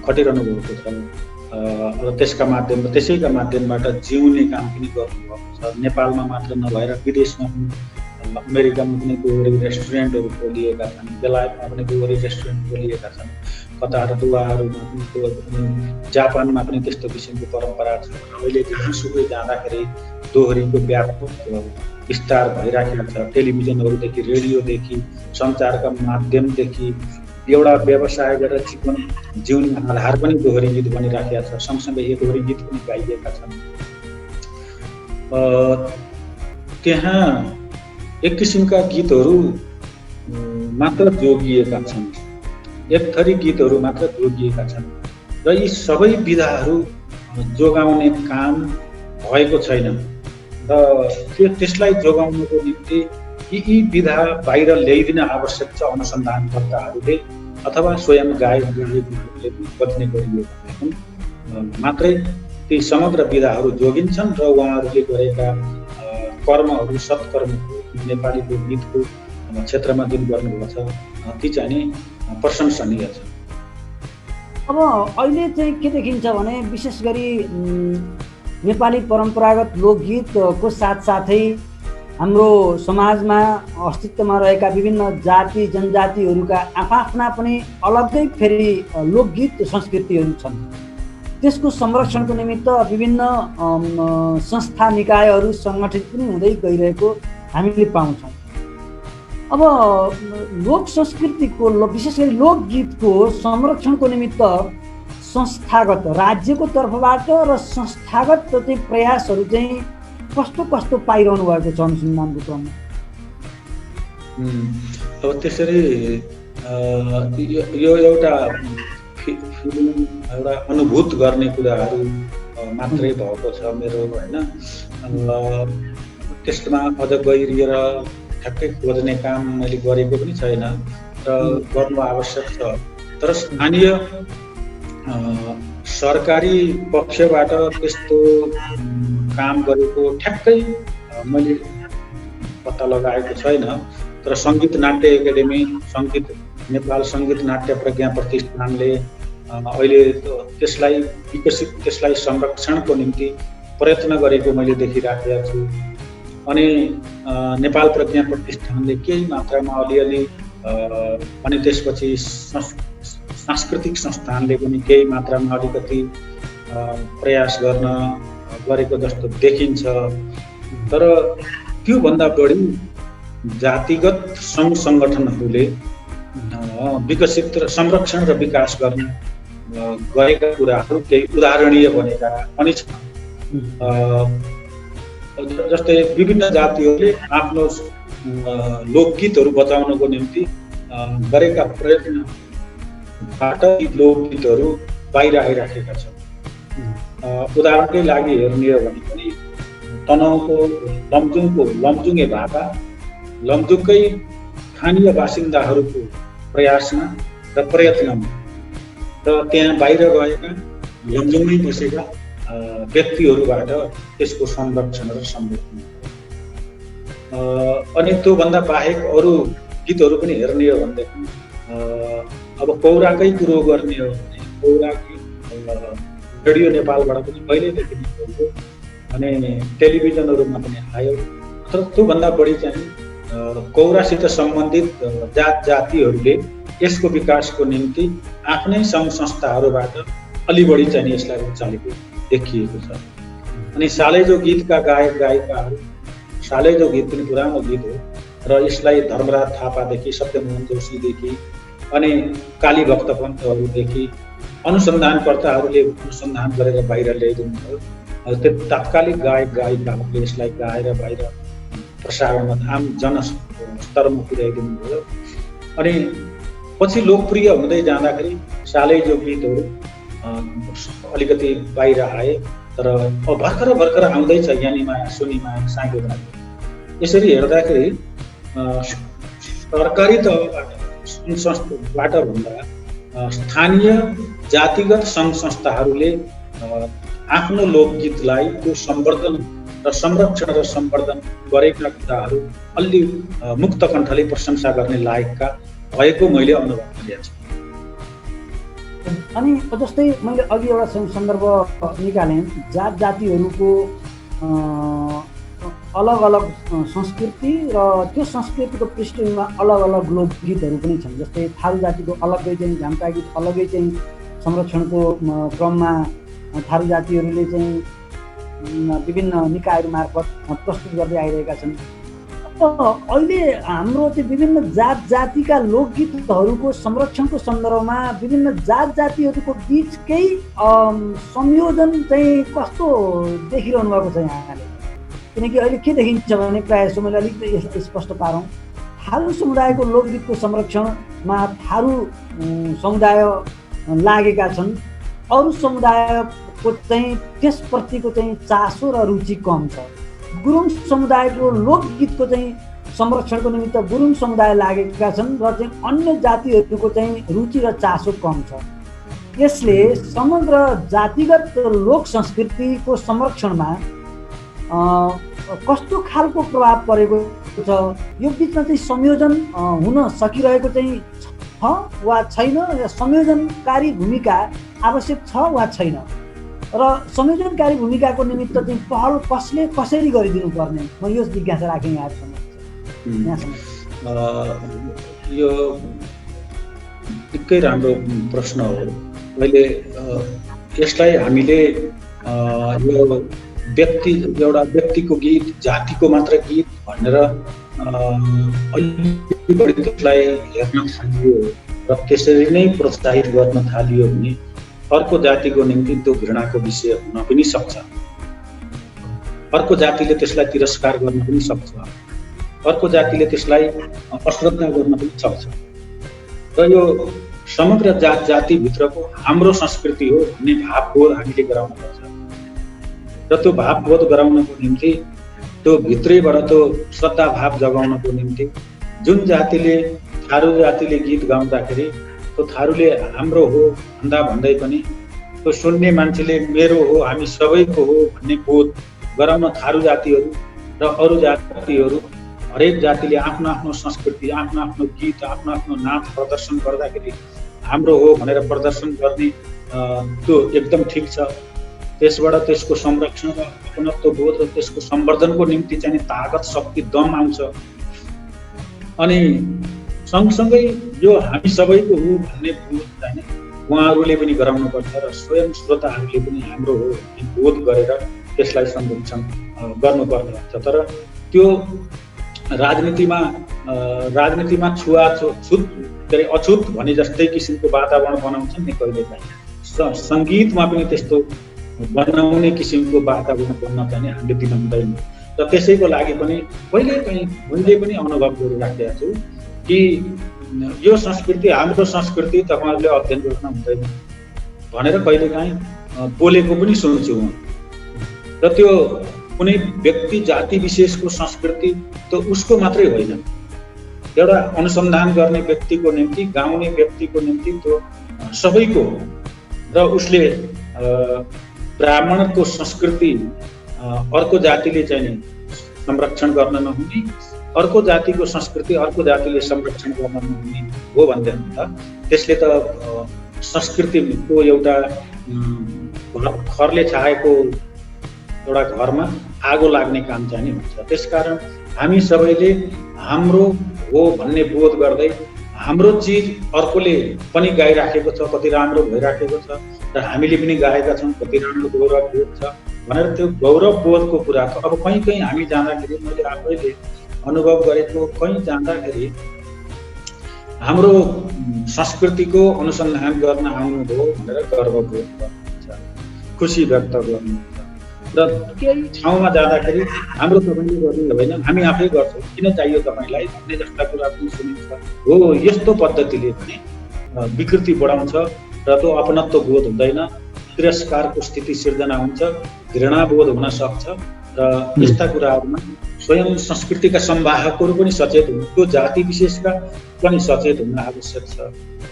खटिरहनु भएको छ र त्यसैका माध्यमबाट जिउने काम पनि गर्नुभएको छ। नेपालमा मात्र नभएर विदेशमा पनि, अमेरिकामा पनि दोहोरी रेस्टुरेन्टहरू खोलिएका छन्, बेलायतमा पनि दोहोरी रेस्टुरेन्ट खोलिएका छन्, कतार दुवाहरूमा पनि, जापानमा पनि त्यस्तो किसिमको परम्परा छ। अहिले जहाँसुकै जाँदाखेरि दोहोरीको व्यापक विस्तार भइराखेको छ। टेलिभिजनहरूदेखि, रेडियोदेखि, सञ्चारका माध्यमदेखि एउटा व्यवसाय गरेर जिउने आधार पनि दोहोरी गीत बनिराखेका छ। सँगसँगै एकहोरी गीत पनि गाइएका छन्। त्यहाँ एक किसिमका गीतहरू मात्र जोगिएका छन्, एक थरी गीतहरू मात्र जोगिएका छन् र यी सबै विधाहरू जोगाउने काम भएको छैन र त्यसलाई जोगाउनको निम्ति यी विधा बाहिर ल्याइदिन आवश्यक छ अनुसन्धानकर्ताहरूले अथवा स्वयं गायक गायकहरूले बच्ने गरियो भनेदेखि मात्रै ती समग्र विधाहरू जोगिन्छन् र उहाँहरूले गरेका कर्महरू सत्कर्महरू नेपालीको गीतको क्षेत्रमा जुन गर्नुभएको छ ती चाहिँ नि प्रशंसनीय छ। अब अहिले चाहिँ के देखिन्छ भने विशेष गरी नेपाली परम्परागत लोकगीतको साथसाथै हाम्रो समाजमा अस्तित्वमा रहेका विभिन्न जाति जनजातिहरूका आफ्ना पनि अलग्गै फेरि लोकगीत संस्कृतिहरू छन्। त्यसको संरक्षणको निमित्त विभिन्न संस्था निकायहरू सङ्गठित पनि हुँदै गइरहेको हामीले पाउँछौँ। अब लोक संस्कृतिको विशेष गरी लोकगीतको संरक्षणको निमित्त संस्थागत राज्यको तर्फबाट र संस्थागत चाहिँ प्रयासहरू चाहिँ कस्तो कस्तो पाइरहनु भएको छ अनुसन्धानको क्रममा? अब त्यसरी यो एउटा एउटा अनुभूत गर्ने कुराहरू मात्रै भएको छ मेरो होइन। त्यसमा अझ गहिरिएर ठ्याक्कै खोज्ने काम मैले गरेको पनि छैन र गर्नु आवश्यक छ। तर स्थानीय सरकारी पक्षबाट त्यस्तो काम गरेको ठ्याक्कै मैले पत्ता लगाएको छैन। तर सङ्गीत नाट्य एकाडेमी, सङ्गीत नेपाल सङ्गीत नाट्य प्रज्ञा प्रतिष्ठानले अहिले त्यसलाई विकसित त्यसलाई संरक्षणको निम्ति प्रयत्न गरेको मैले देखिराखेको छु। अनि नेपाल प्रज्ञा प्रतिष्ठानले केही मात्रामा अलिअलि अनि त्यसपछि सांस्कृतिक संस्थानले पनि केही मात्रामा अलिकति प्रयास गरेको जस्तो देखिन्छ। तर त्योभन्दा बढी जातिगत सङ्घ सङ्गठनहरूले विकसित र संरक्षण र विकास गर्न गरेका कुराहरू केही उदाहरणीय बनेका पनि छन्। जस्तै विभिन्न जातिहरूले आफ्नो लोकगीतहरू बचाउनको निम्ति गरेका प्रयत्नबाट यी लोकगीतहरू बाहिर आइराखेका छन्। उदाहरणकै लागि हेर्ने हो भने पनि तनहुँको लमजुङे भाका लमजुङकै स्थानीय बासिन्दाहरूको प्रयासमा र प्रयत्नमा र त्यहाँ बाहिर गएका लमजुङमै बसेका व्यक्तिहरूबाट त्यसको संरक्षण र संरक्षण। अनि त्योभन्दा बाहेक अरू गीतहरू पनि हेर्ने हो भनेदेखि अब पौराकै कुरो गर्ने हो भने पौरा गीत रेडियो नेपालबाट पनि पहिल्यैदेखि निस्केको अनि टेलिभिजनहरूमा पनि आयो। तर त्योभन्दा बढी चाहिँ कौरासित सम्बन्धित जात जातिहरूले यसको विकासको निम्ति आफ्नै सङ्घ संस्थाहरूबाट अलि बढी चाहिँ यसलाई चलेको देखिएको छ। अनि सालेजो गीतका गायक गायिकाहरू, सालेजो गीत पनि पुरानो गीत हो र यसलाई धर्मराज थापादेखि सत्यमोहन जोशीदेखि अनि काली भक्त पन्तहरूदेखि अनुसन्धानकर्ताहरूले अनुसन्धान गरेर बाहिर ल्याइदिनु भयो। त्यो तात्कालिक गायक गायिकाहरूले यसलाई गाएर बाहिर प्रसारणमा आम जनस्तरमा पुर्याइदिनु भयो। अनि पछि लोकप्रिय हुँदै जाँदाखेरि सालेजो गीतहरू अलिकति बाहिर आए। तर भर्खर आउँदैछ यानीमाया सुनीमाया साइकोबाट। यसरी हेर्दाखेरि सरकारी तहबाट भन्दा स्थानीय जातिगत सङ्घ संस्थाहरूले आफ्नो लोकगीतलाई त्यो सम्वर्धन र संरक्षण र सम्वर्धन गरेका कुराहरू अलि मुक्त कण्ठले प्रशंसा गर्ने लायकका भएको मैले अनुभव गरेको छु। अनि जस्तै मैले अघि एउटा सन्दर्भ निकालेँ, जात जातिहरूको अलग अलग संस्कृति र त्यो संस्कृतिको पृष्ठभूमिमा अलग अलग लोकगीतहरू पनि छन्। जस्तै थारू जातिको अलग्गै चाहिँ झाम्टा गीत अलग्गै चाहिँ संरक्षणको क्रममा थारू जातिहरूले चाहिँ विभिन्न निकायहरू मार्फत प्रस्तुत गर्दै आइरहेका छन्। अहिले हाम्रो चाहिँ विभिन्न जात जातिका लोकगीतहरूको संरक्षणको सन्दर्भमा विभिन्न जात जातिहरूको बिचकै संयोजन चाहिँ कस्तो देखिरहनु भएको छ यहाँले? किनकि अहिले के देखिन्छ भने प्रायः जस्तो मैले अलिक स्पष्ट पारौँ, थारू समुदायको लोकगीतको संरक्षणमा थारू समुदाय लागेका छन्। अरू समुदायको चाहिँ त्यसप्रतिको चाहिँ चासो र रुचि कम छ। गुरुङ समुदायको लोकगीतको चाहिँ संरक्षणको निमित्त गुरुङ समुदाय लागेका छन् र चाहिँ अन्य जातिहरूको चाहिँ रुचि र चासो कम छ। यसले समग्र जातिगत लोक संस्कृतिको संरक्षणमा कस्तो खालको प्रभाव परेको छ, यो बिचमा चाहिँ संयोजन हुन सकिरहेको चाहिँ छ वा छैन, संयोजनकारी भूमिका आवश्यक छ वा छैन, र संयोजनकारी भूमिकाको निमित्त चाहिँ पहल कसरी गरिदिनु पर्ने, म यो जिज्ञासा राखेँ यहाँसम्म। यो निकै राम्रो प्रश्न हो। अहिले यसलाई हामीले यो एउटा व्यक्तिको गीत, जातिको मात्र गीत भनेर अलिकति त्यसलाई हेर्न थालियो र त्यसरी नै प्रोत्साहित गर्न थालियो भने अर्को जातिको निम्ति त्यो घृणाको विषय हुन पनि सक्छ। अर्को जातिले त्यसलाई तिरस्कार गर्न पनि सक्छ, अर्को जातिले त्यसलाई अश्रद्धा गर्न पनि सक्छ। र यो समग्र जातिभित्रको हाम्रो संस्कृति हो भन्ने भावबोध हामीले गराउनुपर्छ। र त्यो भावबोध गराउनको निम्ति, त्यो भित्रैबाट त्यो श्रद्धा भाव जगाउनको निम्ति जुन जातिले, थारू जातिले गीत गाउँदाखेरि त्यो थारूले हाम्रो हो भन्दै पनि त्यो सुन्ने मान्छेले मेरो हो, हामी सबैको हो भन्ने बोध गराउन थारू जातिहरू र अरू जातिहरू, हरेक जातिले आफ्नो आफ्नो संस्कृति, आफ्नो आफ्नो गीत, आफ्नो आफ्नो नाच प्रदर्शन गर्दाखेरि हाम्रो हो भनेर प्रदर्शन गर्ने त्यो एकदम ठिक छ। त्यसबाट त्यसको संरक्षण र अपनत्व बोध र त्यसको सम्वर्धनको निम्ति चाहिँ ताकत, शक्ति, दम आउँछ। अनि सँगसँगै यो हामी सबैको हो भन्ने बोध चाहिँ उहाँहरूले पनि गराउनुपर्छ र स्वयं श्रोताहरूले पनि हाम्रो हो भन्ने बोध गरेर त्यसलाई संरक्षण गर्नुपर्ने हुन्छ। तर त्यो राजनीतिमा छुवाछुत के अरे अछुत भने जस्तै किसिमको वातावरण बनाउँछन् नि कहिलेकाहीँ। सङ्गीतमा पनि त्यस्तो बनाउने किसिमको वातावरण बन्न चाहिँ हामीले दिन हुँदैन। र त्यसैको लागि पनि कहिलेकाहीँ मैले पनि अनुभव गरिराखेको छु कि यो संस्कृति हाम्रो संस्कृति तपाईँहरूले अध्ययन गर्न हुँदैन भनेर कहिलेकाहीँ बोलेको पनि सुन्छु म। र त्यो कुनै व्यक्ति जाति विशेषको संस्कृति त उसको मात्रै होइन, एउटा अनुसन्धान गर्ने व्यक्तिको निम्ति, गाउने व्यक्तिको निम्ति त्यो सबैको हो। र उसले ब्राह्मणको संस्कृति अर्को जातिले चाहिँ संरक्षण गर्न नहुने, अर्को जातिको संस्कृति अर्को जातिले संरक्षण गर्न नहुने हो भन्दा त्यसले त संस्कृतिको एउटा खरले छाएको एउटा घरमा आगो लाग्ने काम चाहिँ हुन्छ। त्यसकारण हामी सबैले हाम्रो हो भन्ने बोध गर्दै हाम्रो चिज अर्कोले पनि गाइराखेको छ, कति राम्रो भइराखेको छ र हामीले पनि गाएका छौँ, कति राम्रो गौरव बोध छ भनेर त्यो गौरव बोधको कुरा त अब कहीँ हामी जाँदाखेरि, मैले आफैले अनुभव गरेको, कहीँ जाँदाखेरि हाम्रो संस्कृतिको अनुसन्धान गर्न आउनुभयो भनेर गर्वबोध गर्नुहुन्छ, खुसी व्यक्त गर्नुहुन्छ। र केही ठाउँमा जाँदाखेरि हाम्रो तपाईँले गर्नु होइन, हामी आफै गर्छौँ, किन चाहियो तपाईँलाई भन्ने जस्ता कुरा पनि सुनिन्छ। हो, यस्तो पद्धतिले पनि विकृति बढाउँछ र त्यो अपनत्व बोध हुँदैन, तिरस्कारको स्थिति सिर्जना हुन्छ, घृणाबोध हुन सक्छ। र यस्ता कुराहरूमा स्वयं संस्कृतिका संवाहकहरू पनि सचेत हुनु, त्यो जाति विशेषका पनि सचेत हुन आवश्यक छ।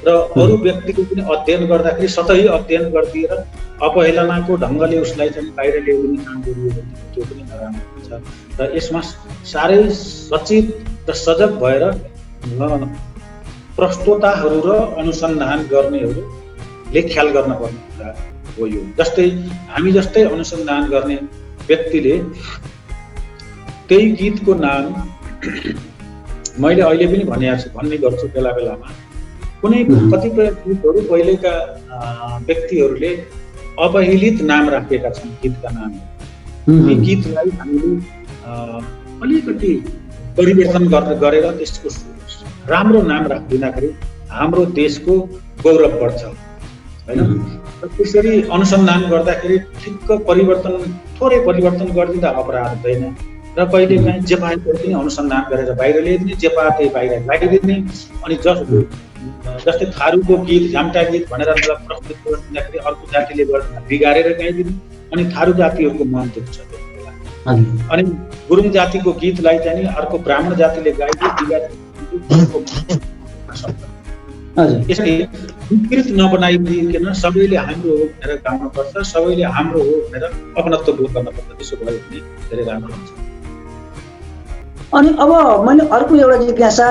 र अरू व्यक्तिको पनि अध्ययन गर्दाखेरि सतही अध्ययन गरिदिएर अपहेलनाको ढङ्गले उसलाई चाहिँ बाहिर ल्याउने काम गरियो भने त्यो पनि नराम्रो हुन्छ। र यसमा साह्रै सचेत र सजग भएर प्रस्तोताहरू र अनुसन्धान गर्नेहरूले ख्याल गर्न पर्ने कुरा हो यो। जस्तै हामी जस्तै अनुसन्धान गर्ने व्यक्तिले त्यही गीतको नाम मैले अहिले पनि भन्ने गर्छु बेला बेलामा, कुनै कतिपय गीतहरू पहिलेका व्यक्तिहरूले अपहेलित नाम राखेका छन् गीतका नाम। ती गीतलाई हामीले अलिकति परिवर्तन गरेर त्यसको राम्रो नाम राखिदिँदाखेरि हाम्रो देशको गौरव बढ्छ होइन। त्यसरी अनुसन्धान गर्दाखेरि ठिक्क परिवर्तन, थोरै परिवर्तन गरिदिँदा अपराध हुँदैन। र कहिलेकाहीँ जे पाए पनि अनुसन्धान गरेर बाहिर ल्याइदिने, जे पाए त्यही बाहिर लगाइदिने। अनि जस्तै थारूको गीत झ्याम्टा गीत भनेर प्रस्तुत गरिदिँदाखेरि अर्को जातिले बिगारेर गाइदिने, अनि थारू जातिहरूको मन दुख्छ। अनि गुरुङ जातिको गीतलाई चाहिँ अर्को ब्राह्मण जातिले गाइदिए यसले विकृत नबनाइदिकन सबैले हाम्रो हो भनेर गाउनुपर्छ, सबैले हाम्रो हो भनेर अपनत्व बोध गर्नुपर्छ। त्यसो भयो भने धेरै राम्रो हुन्छ। अनि अब मैले अर्को एउटा जिज्ञासा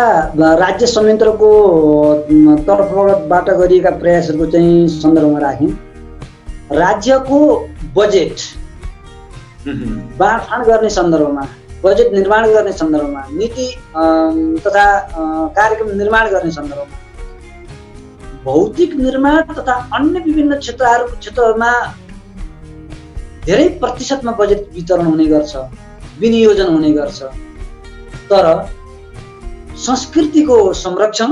राज्य संयन्त्रको तर्फबाट गरिएका प्रयासहरूको चाहिँ सन्दर्भमा राखेँ। राज्यको बजेट बाँडफाँड गर्ने सन्दर्भमा, बजेट निर्माण गर्ने सन्दर्भमा, नीति तथा कार्यक्रम निर्माण गर्ने सन्दर्भमा भौतिक निर्माण तथा अन्य विभिन्न क्षेत्रहरूमा धेरै प्रतिशतमा बजेट वितरण हुने गर्छ, विनियोजन हुने गर्छ। तर संस्कृतिको संरक्षण,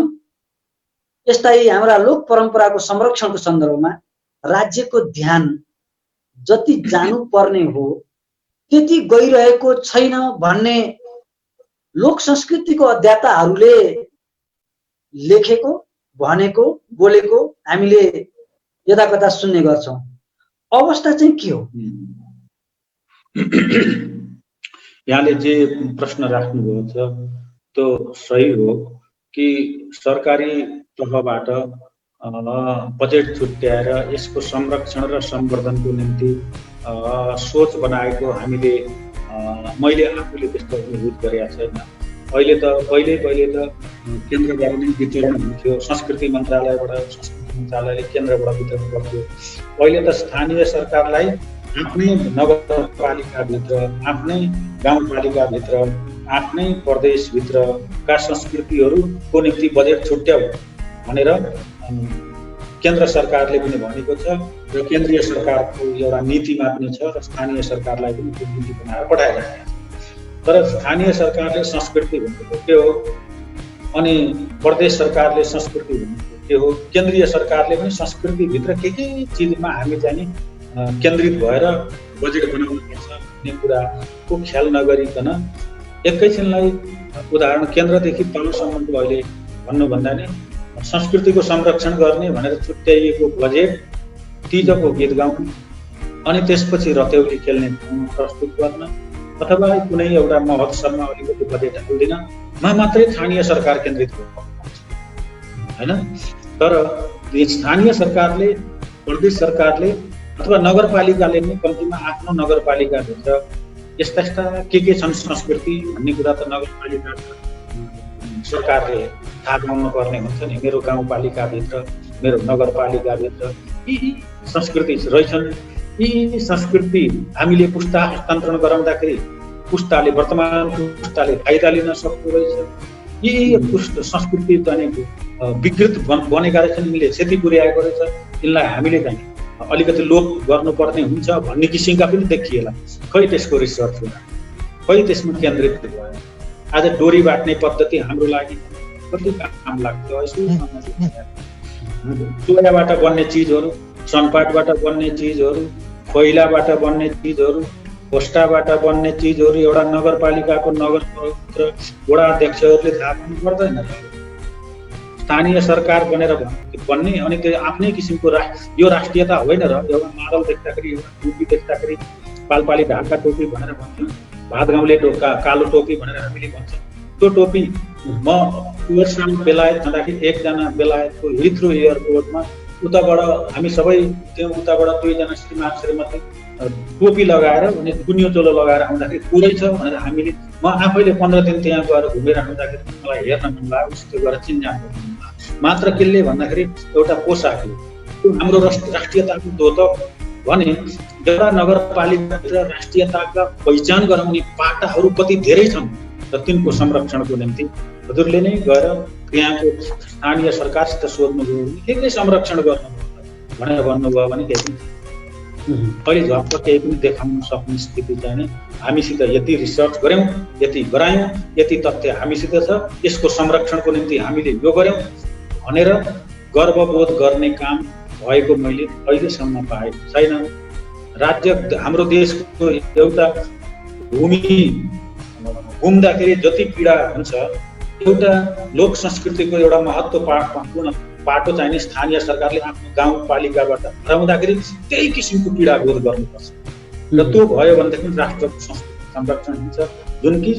यस्ता हाम्रा लोक परम्पराको संरक्षणको सन्दर्भमा राज्यको ध्यान जति जानुपर्ने हो त्यति गइरहेको छैन भन्ने लोक संस्कृतिको अध्येताहरूले लेखेको, भनेको, बोलेको हामीले यताकता सुन्ने गर्छौँ। अवस्था चाहिँ के हो? यहाँले जे प्रश्न राख्नुभएको छ त्यो सही हो कि सरकारी तर्फबाट बजेट छुट्याएर यसको संरक्षण र संवर्धनको निम्ति सोच बनाएको हामीले मैले आफूले त्यस्तो अनुभूत गरेका छैन। पहिले त केन्द्रबाट नै वितरण हुन्थ्यो, संस्कृति मन्त्रालयले केन्द्रबाट वितरण गर्थ्यो। पहिले त स्थानीय सरकारलाई आफ्नै नगरपालिकाभित्र, आफ्नै गाउँपालिकाभित्र, आफ्नै प्रदेशभित्रका संस्कृतिहरूको निम्ति बजेट छुट्याउ भनेर केन्द्र सरकारले पनि भनेको छ र केन्द्रीय सरकारको एउटा नीतिमा पनि छ र स्थानीय सरकारलाई पनि त्यो नीति बनाएर पठाइरहेको छ। तर स्थानीय सरकारले संस्कृति भनेको के हो, अनि प्रदेश सरकारले संस्कृति भनेको के हो, केन्द्रीय सरकारले पनि संस्कृतिभित्र के चिजमा हामी चाहिँ केन्द्रित भएर बजेट बनाउनुपर्छ भन्ने कुराको ख्याल नगरिकन एकैछिनलाई उदाहरण केन्द्रदेखि तलसम्मको अहिले भन्नुभन्दा नि संस्कृतिको संरक्षण गर्ने भनेर छुट्याइएको बजेट तीजको गीत गाउनु, अनि त्यसपछि रतेउली खेल्ने प्रस्तुत गर्न, अथवा कुनै एउटा महोत्सवमा अलिकति बजेट हाल्दिनमा मात्रै स्थानीय सरकार केन्द्रित होइन। तर स्थानीय सरकारले, प्रदेश सरकारले अथवा नगरपालिकाले नै कम्तीमा आफ्नो नगरपालिकाभित्र यस्ता के छन् संस्कृति भन्ने कुरा त नगरपालिका सरकारले थाहा पाउनु पर्ने हुन्छ नि। मेरो गाउँपालिकाभित्र, मेरो नगरपालिकाभित्र यी संस्कृति रहेछन्, यी संस्कृति हामीले पुस्ता हस्तान्तरण गराउँदाखेरि पुस्ताले, वर्तमान पुस्ताले फाइदा लिन सक्दो रहेछ। यी संस्कृति चाहिँ विकृत बनेका रहेछन्, यिनले क्षति पुर्याएको रहेछ, यिनलाई हामीले चाहिँ अलिकति लोप गर्नुपर्ने हुन्छ भन्ने किसिमका पनि देखिएला। खै त्यसको रिसर्च हुँदैन, खै त्यसमा केन्द्रित भयो। आज डोरी बाट्ने पद्धति हाम्रो लागि कति काम लाग्छ। चोयाबाट बन्ने चिजहरू, सनपाटबाट बन्ने चिजहरू, कोइलाबाट बन्ने चिजहरू, होस्टाबाट बन्ने चिजहरू एउटा नगरपालिकाको नगर वडा अध्यक्षहरूले थाहा पाउनु पर्दैन। स्थानीय सरकार बनेर बन्ने, अनि त्यो आफ्नै किसिमको यो राष्ट्रियता होइन र एउटा मादल देख्दाखेरि, एउटा टोपी देख्दाखेरि पालपाली ढाका टोपी भनेर भन्छौँ, भात गाउँले कालो टोपी भनेर हामीले भन्छौँ। त्यो टोपी म वर्षमा बेलायत जाँदाखेरि एकजना बेलायतको हिथ्रो एयरपोर्टमा उताबाट हामी सबै त्यो उताबाट दुईजना श्रीमान श्रीमती टोपी लगाएर अनि गुनियो चोलो लगाएर आउँदाखेरि पुरै छ भनेर हामीले, म आफैले 15 दिन त्यहाँ गएर घुमेर आउँदाखेरि मलाई हेर्न मन लाग्यो, उस्तो गएर चिन्जान मात्र केले भन्दाखेरि एउटा पोसाक हो। त्यो हाम्रो राष्ट्रियताको द्योतक भने एउटा नगरपालिकाभित्र राष्ट्रियताका पहिचान गराउने पाटाहरू कति धेरै छन् र तिनको संरक्षणको निम्ति हजुरले नै गएर त्यहाँको स्थानीय सरकारसित सोध्नुभयो भने के संरक्षण गर्नु भनेर भन्नुभयो भने केही अहिले झप्प केही पनि देखाउन सक्ने स्थिति चाहिँ हामीसित यति रिसर्च गऱ्यौँ, यति गरायौँ, यति तथ्य हामीसित छ, यसको संरक्षणको निम्ति हामीले यो गऱ्यौँ भनेर गर्वबोध गर्ने काम भएको मैले अहिलेसम्म पाएको छैन। राज्य हाम्रो देशको एउटा भूमि घुम्दाखेरि जति पीडा हुन्छ, एउटा लोक संस्कृतिको एउटा महत्त्वपूर्ण पाटो चाहिने स्थानीय सरकारले आफ्नो गाउँपालिकाबाट हराउँदाखेरि त्यही किसिमको पीडा बोध गर्नुपर्छ र त्यो भयो भनेदेखि राष्ट्रको संस्कृति संरक्षण हुन्छ, जुन कि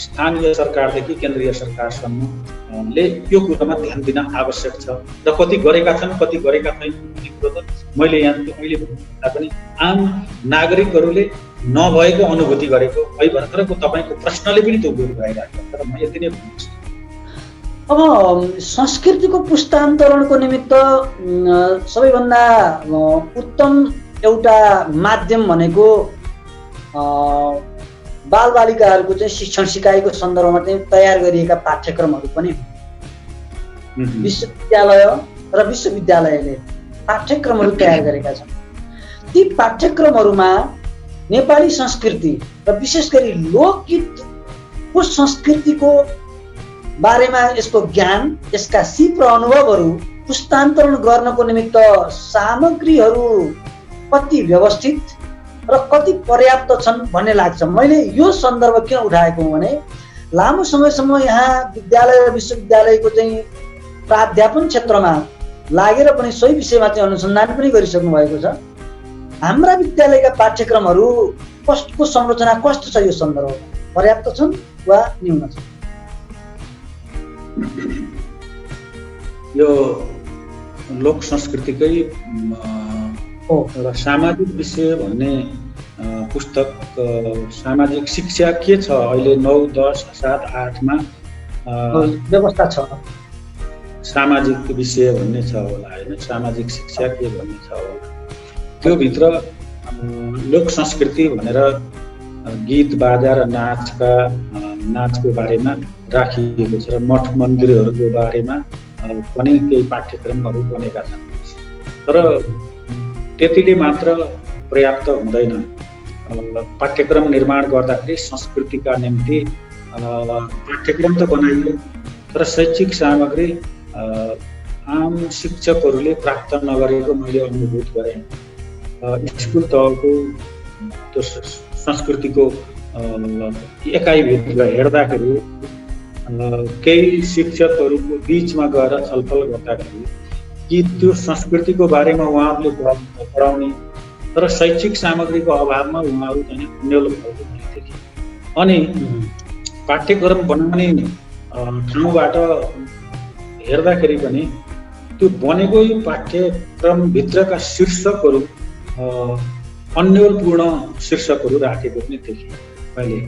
स्थानीय सरकारदेखि केन्द्रीय सरकारसम्मले यो कुरामा ध्यान दिन आवश्यक छ। र कति गरेका छन् कति गरेका छैनन् भन्ने कुरो त मैले अहिले भन्दा पनि आम नागरिकहरूले नभएको अनुभूति गरेको है भर्खरको तपाईँको प्रश्नले पनि त्यो बोध भइरहेको छ। तर म यति नै भन्छु। अब संस्कृतिको पुस्तान्तरणको निमित्त सबैभन्दा उत्तम एउटा माध्यम भनेको बालबालिकाहरूको चाहिँ शिक्षण सिकाइको सन्दर्भमा चाहिँ तयार गरिएका पाठ्यक्रमहरू पनि विश्वविद्यालय र विश्वविद्यालयले पाठ्यक्रमहरू तयार गरेका छन्। ती पाठ्यक्रमहरूमा नेपाली संस्कृति र विशेष गरी लोकगीतको संस्कृतिको बारेमा यसको ज्ञान, यसका सिप र अनुभवहरू पुस्तान्तरण गर्नको निमित्त सामग्रीहरू कति व्यवस्थित र कति पर्याप्त छन् भन्ने लाग्छ। मैले यो सन्दर्भ किन उठाएको हुँ भने लामो समयसम्म यहाँ विद्यालय र विश्वविद्यालयको चाहिँ प्राध्यापन क्षेत्रमा लागेर पनि सोही विषयमा चाहिँ अनुसन्धान पनि गरिसक्नु भएको छ। हाम्रा विद्यालयका पाठ्यक्रमहरू कस्तो संरचना कस्तो छ, यो सन्दर्भमा पर्याप्त छन् वा न्यून छन्? यो लोक संस्कृतिकै र सामाजिक विषय भन्ने पुस्तक सामाजिक शिक्षा के छ अहिले 9, 10, 7, 8मा व्यवस्था छ। सामाजिक विषय भन्ने छ होला होइन, सामाजिक शिक्षा के भन्ने छ होला। त्यो भित्र लोक संस्कृति भनेर गीत बाजा र नाचको बारेमा राखिएको छ र मठ मन्दिरहरूको बारेमा पनि केही पाठ्यक्रमहरू बनेका छन्। तर त्यतिले मात्र पर्याप्त हुँदैन। पाठ्यक्रम निर्माण गर्दाखेरि संस्कृतिका निम्ति पाठ्यक्रम त बनाइयो, तर शैक्षिक सामग्री आम शिक्षकहरूले प्राप्त नगरेको मैले अनुभूत गरेँ। स्कुल तहको त्यो संस्कृतिको एकाइभित्र हेर्दाखेरि केही शिक्षकहरूको बिचमा गएर छलफल गर्दाखेरि कि त्यो संस्कृतिको बारेमा उहाँहरूले पढाउने, तर शैक्षिक सामग्रीको अभावमा उहाँहरू चाहिँ अन्यल भएको देखेँ। अनि पाठ्यक्रम बनाउने ठाउँबाट हेर्दाखेरि पनि त्यो बनेकै पाठ्यक्रमभित्रका शीर्षकहरू अन्यलपूर्ण शीर्षकहरू राखेको पनि देखेँ मैले।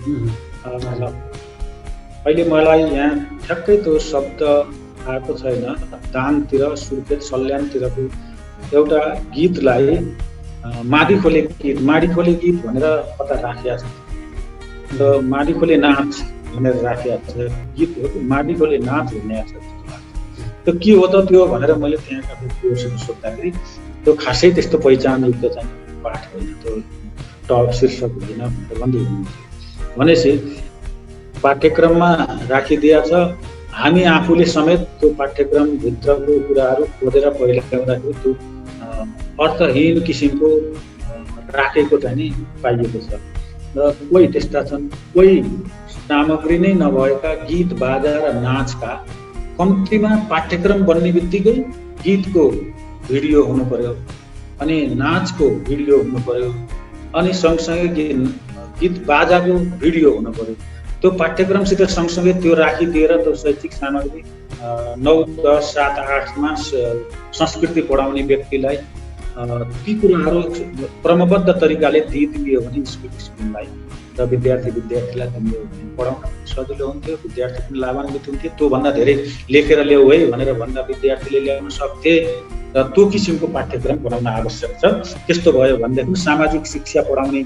अहिले मलाई यहाँ ठ्याक्कै त्यो शब्द आएको छैन, दानतिर सुर्खेत सल्यानतिरको एउटा गीतलाई माडी खोले गीत भनेर कता राखिया छ र माडी खोले नाच भनेर राखिया छ। गीत हो माडी खोले नाच भन्ने छ। त्यो के हो त त्यो भनेर मैले त्यहाँका व्यक्तिहरूसँग सोद्धाखेरि त्यो खासै त्यस्तो पहिचानयुक्त चाहिँ पाठ होइन, त्यो टप शीर्षक होइन भनेर भन्दै हुनुहुन्थ्यो। भनेपछि पाठ्यक्रममा राखिदिया छ, हामी आफूले समेत त्यो पाठ्यक्रमभित्रको कुराहरू खोजेर पहिला ल्याउँदाखेरि त्यो अर्थहीन किसिमको राखेको चाहिँ नि पाइएको छ। र कोही त्यस्ता छन्, कोही सामग्री नै नभएका गीत बाजा र नाचका कम्तीमा पाठ्यक्रम बन्ने बित्तिकै गीतको भिडियो हुनु पर्यो, अनि नाचको भिडियो हुनु पर्यो, अनि सँगसँगै गीत बाजाको भिडियो हुनु पर्यो। त्यो पाठ्यक्रमसित सँगसँगै त्यो राखिदिएर त्यो शैक्षिक सामग्री 9, 10, 7, 8मा संस्कृति पढाउने व्यक्तिलाई ती कुराहरू क्रमबद्ध तरिकाले दिइदियो भने स्कुललाई र विद्यार्थीलाई दियो भने पढाउन सजिलो हुन्थ्यो, विद्यार्थी पनि लाभान्वित हुन्थ्यो। त्योभन्दा धेरै लेखेर ल्याऊ है भनेर भन्दा विद्यार्थीले ल्याउन सक्थे र त्यो किसिमको पाठ्यक्रम बनाउन आवश्यक छ। त्यस्तो भयो भनेदेखि सामाजिक शिक्षा पढाउने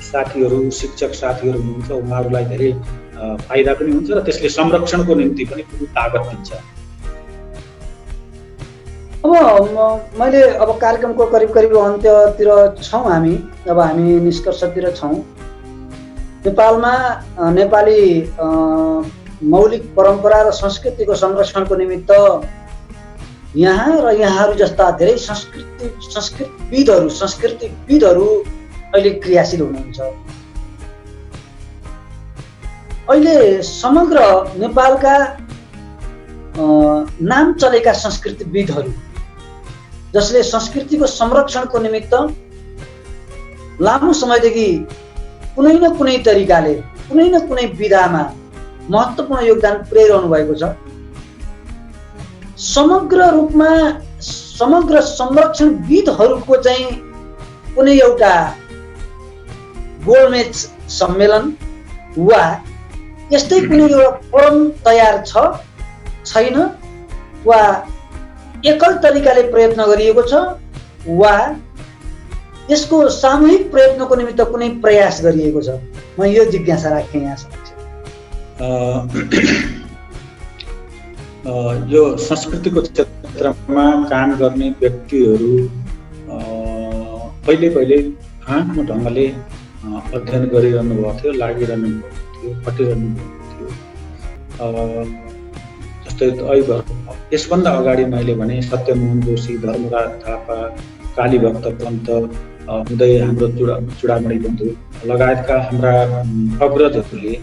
साथीहरू, शिक्षक साथीहरू हुनुहुन्छ, उहाँहरूलाई धेरै फाइदा पनि हुन्छ र त्यसले संरक्षणको निम्ति पनि पुरै तागत दिन्छ। अब मैले अब कार्यक्रमको करिब अन्त्यतिर छौँ हामी, अब हामी निष्कर्षतिर छौँ। नेपालमा नेपाली मौलिक परम्परा र संस्कृतिको संरक्षणको निमित्त यहाँ र यहाँहरू जस्ता धेरै संस्कृतिविदहरू अहिले क्रियाशील हुनुहुन्छ। अहिले समग्र नेपालका नाम चलेका संस्कृतिविदहरू जसले संस्कृतिको संरक्षणको निमित्त लामो समयदेखि कुनै न कुनै तरिकाले कुनै न कुनै विधामा महत्त्वपूर्ण योगदान पुर्याइरहनु भएको छ। समग्र रूपमा समग्र संरक्षणविदहरूको चाहिँ कुनै एउटा गोलमेज सम्मेलन वा यस्तै कुनै एउटा फोरम तयार छ छैन, वा एकल तरिकाले प्रयत्न गरिएको छ वा यसको सामूहिक प्रयत्नको निमित्त कुनै प्रयास गरिएको छ? म यो जिज्ञासा राखेँ यहाँसम्म। यो संस्कृतिको क्षेत्रमा काम गर्ने व्यक्तिहरू पहिले आफ्नो ढङ्गले अध्ययन गरिरहनु भएको थियो, लागिरहनु भएको थियो, खटिरहनु भएको थियो। जस्तै यसभन्दा अगाडि मैले भने सत्यमोहन जोशी, धर्मराज थापा, कालीभक्त पन्त हुँदै हाम्रो चुडामणि बन्धु लगायतका हाम्रा अग्रजहरूले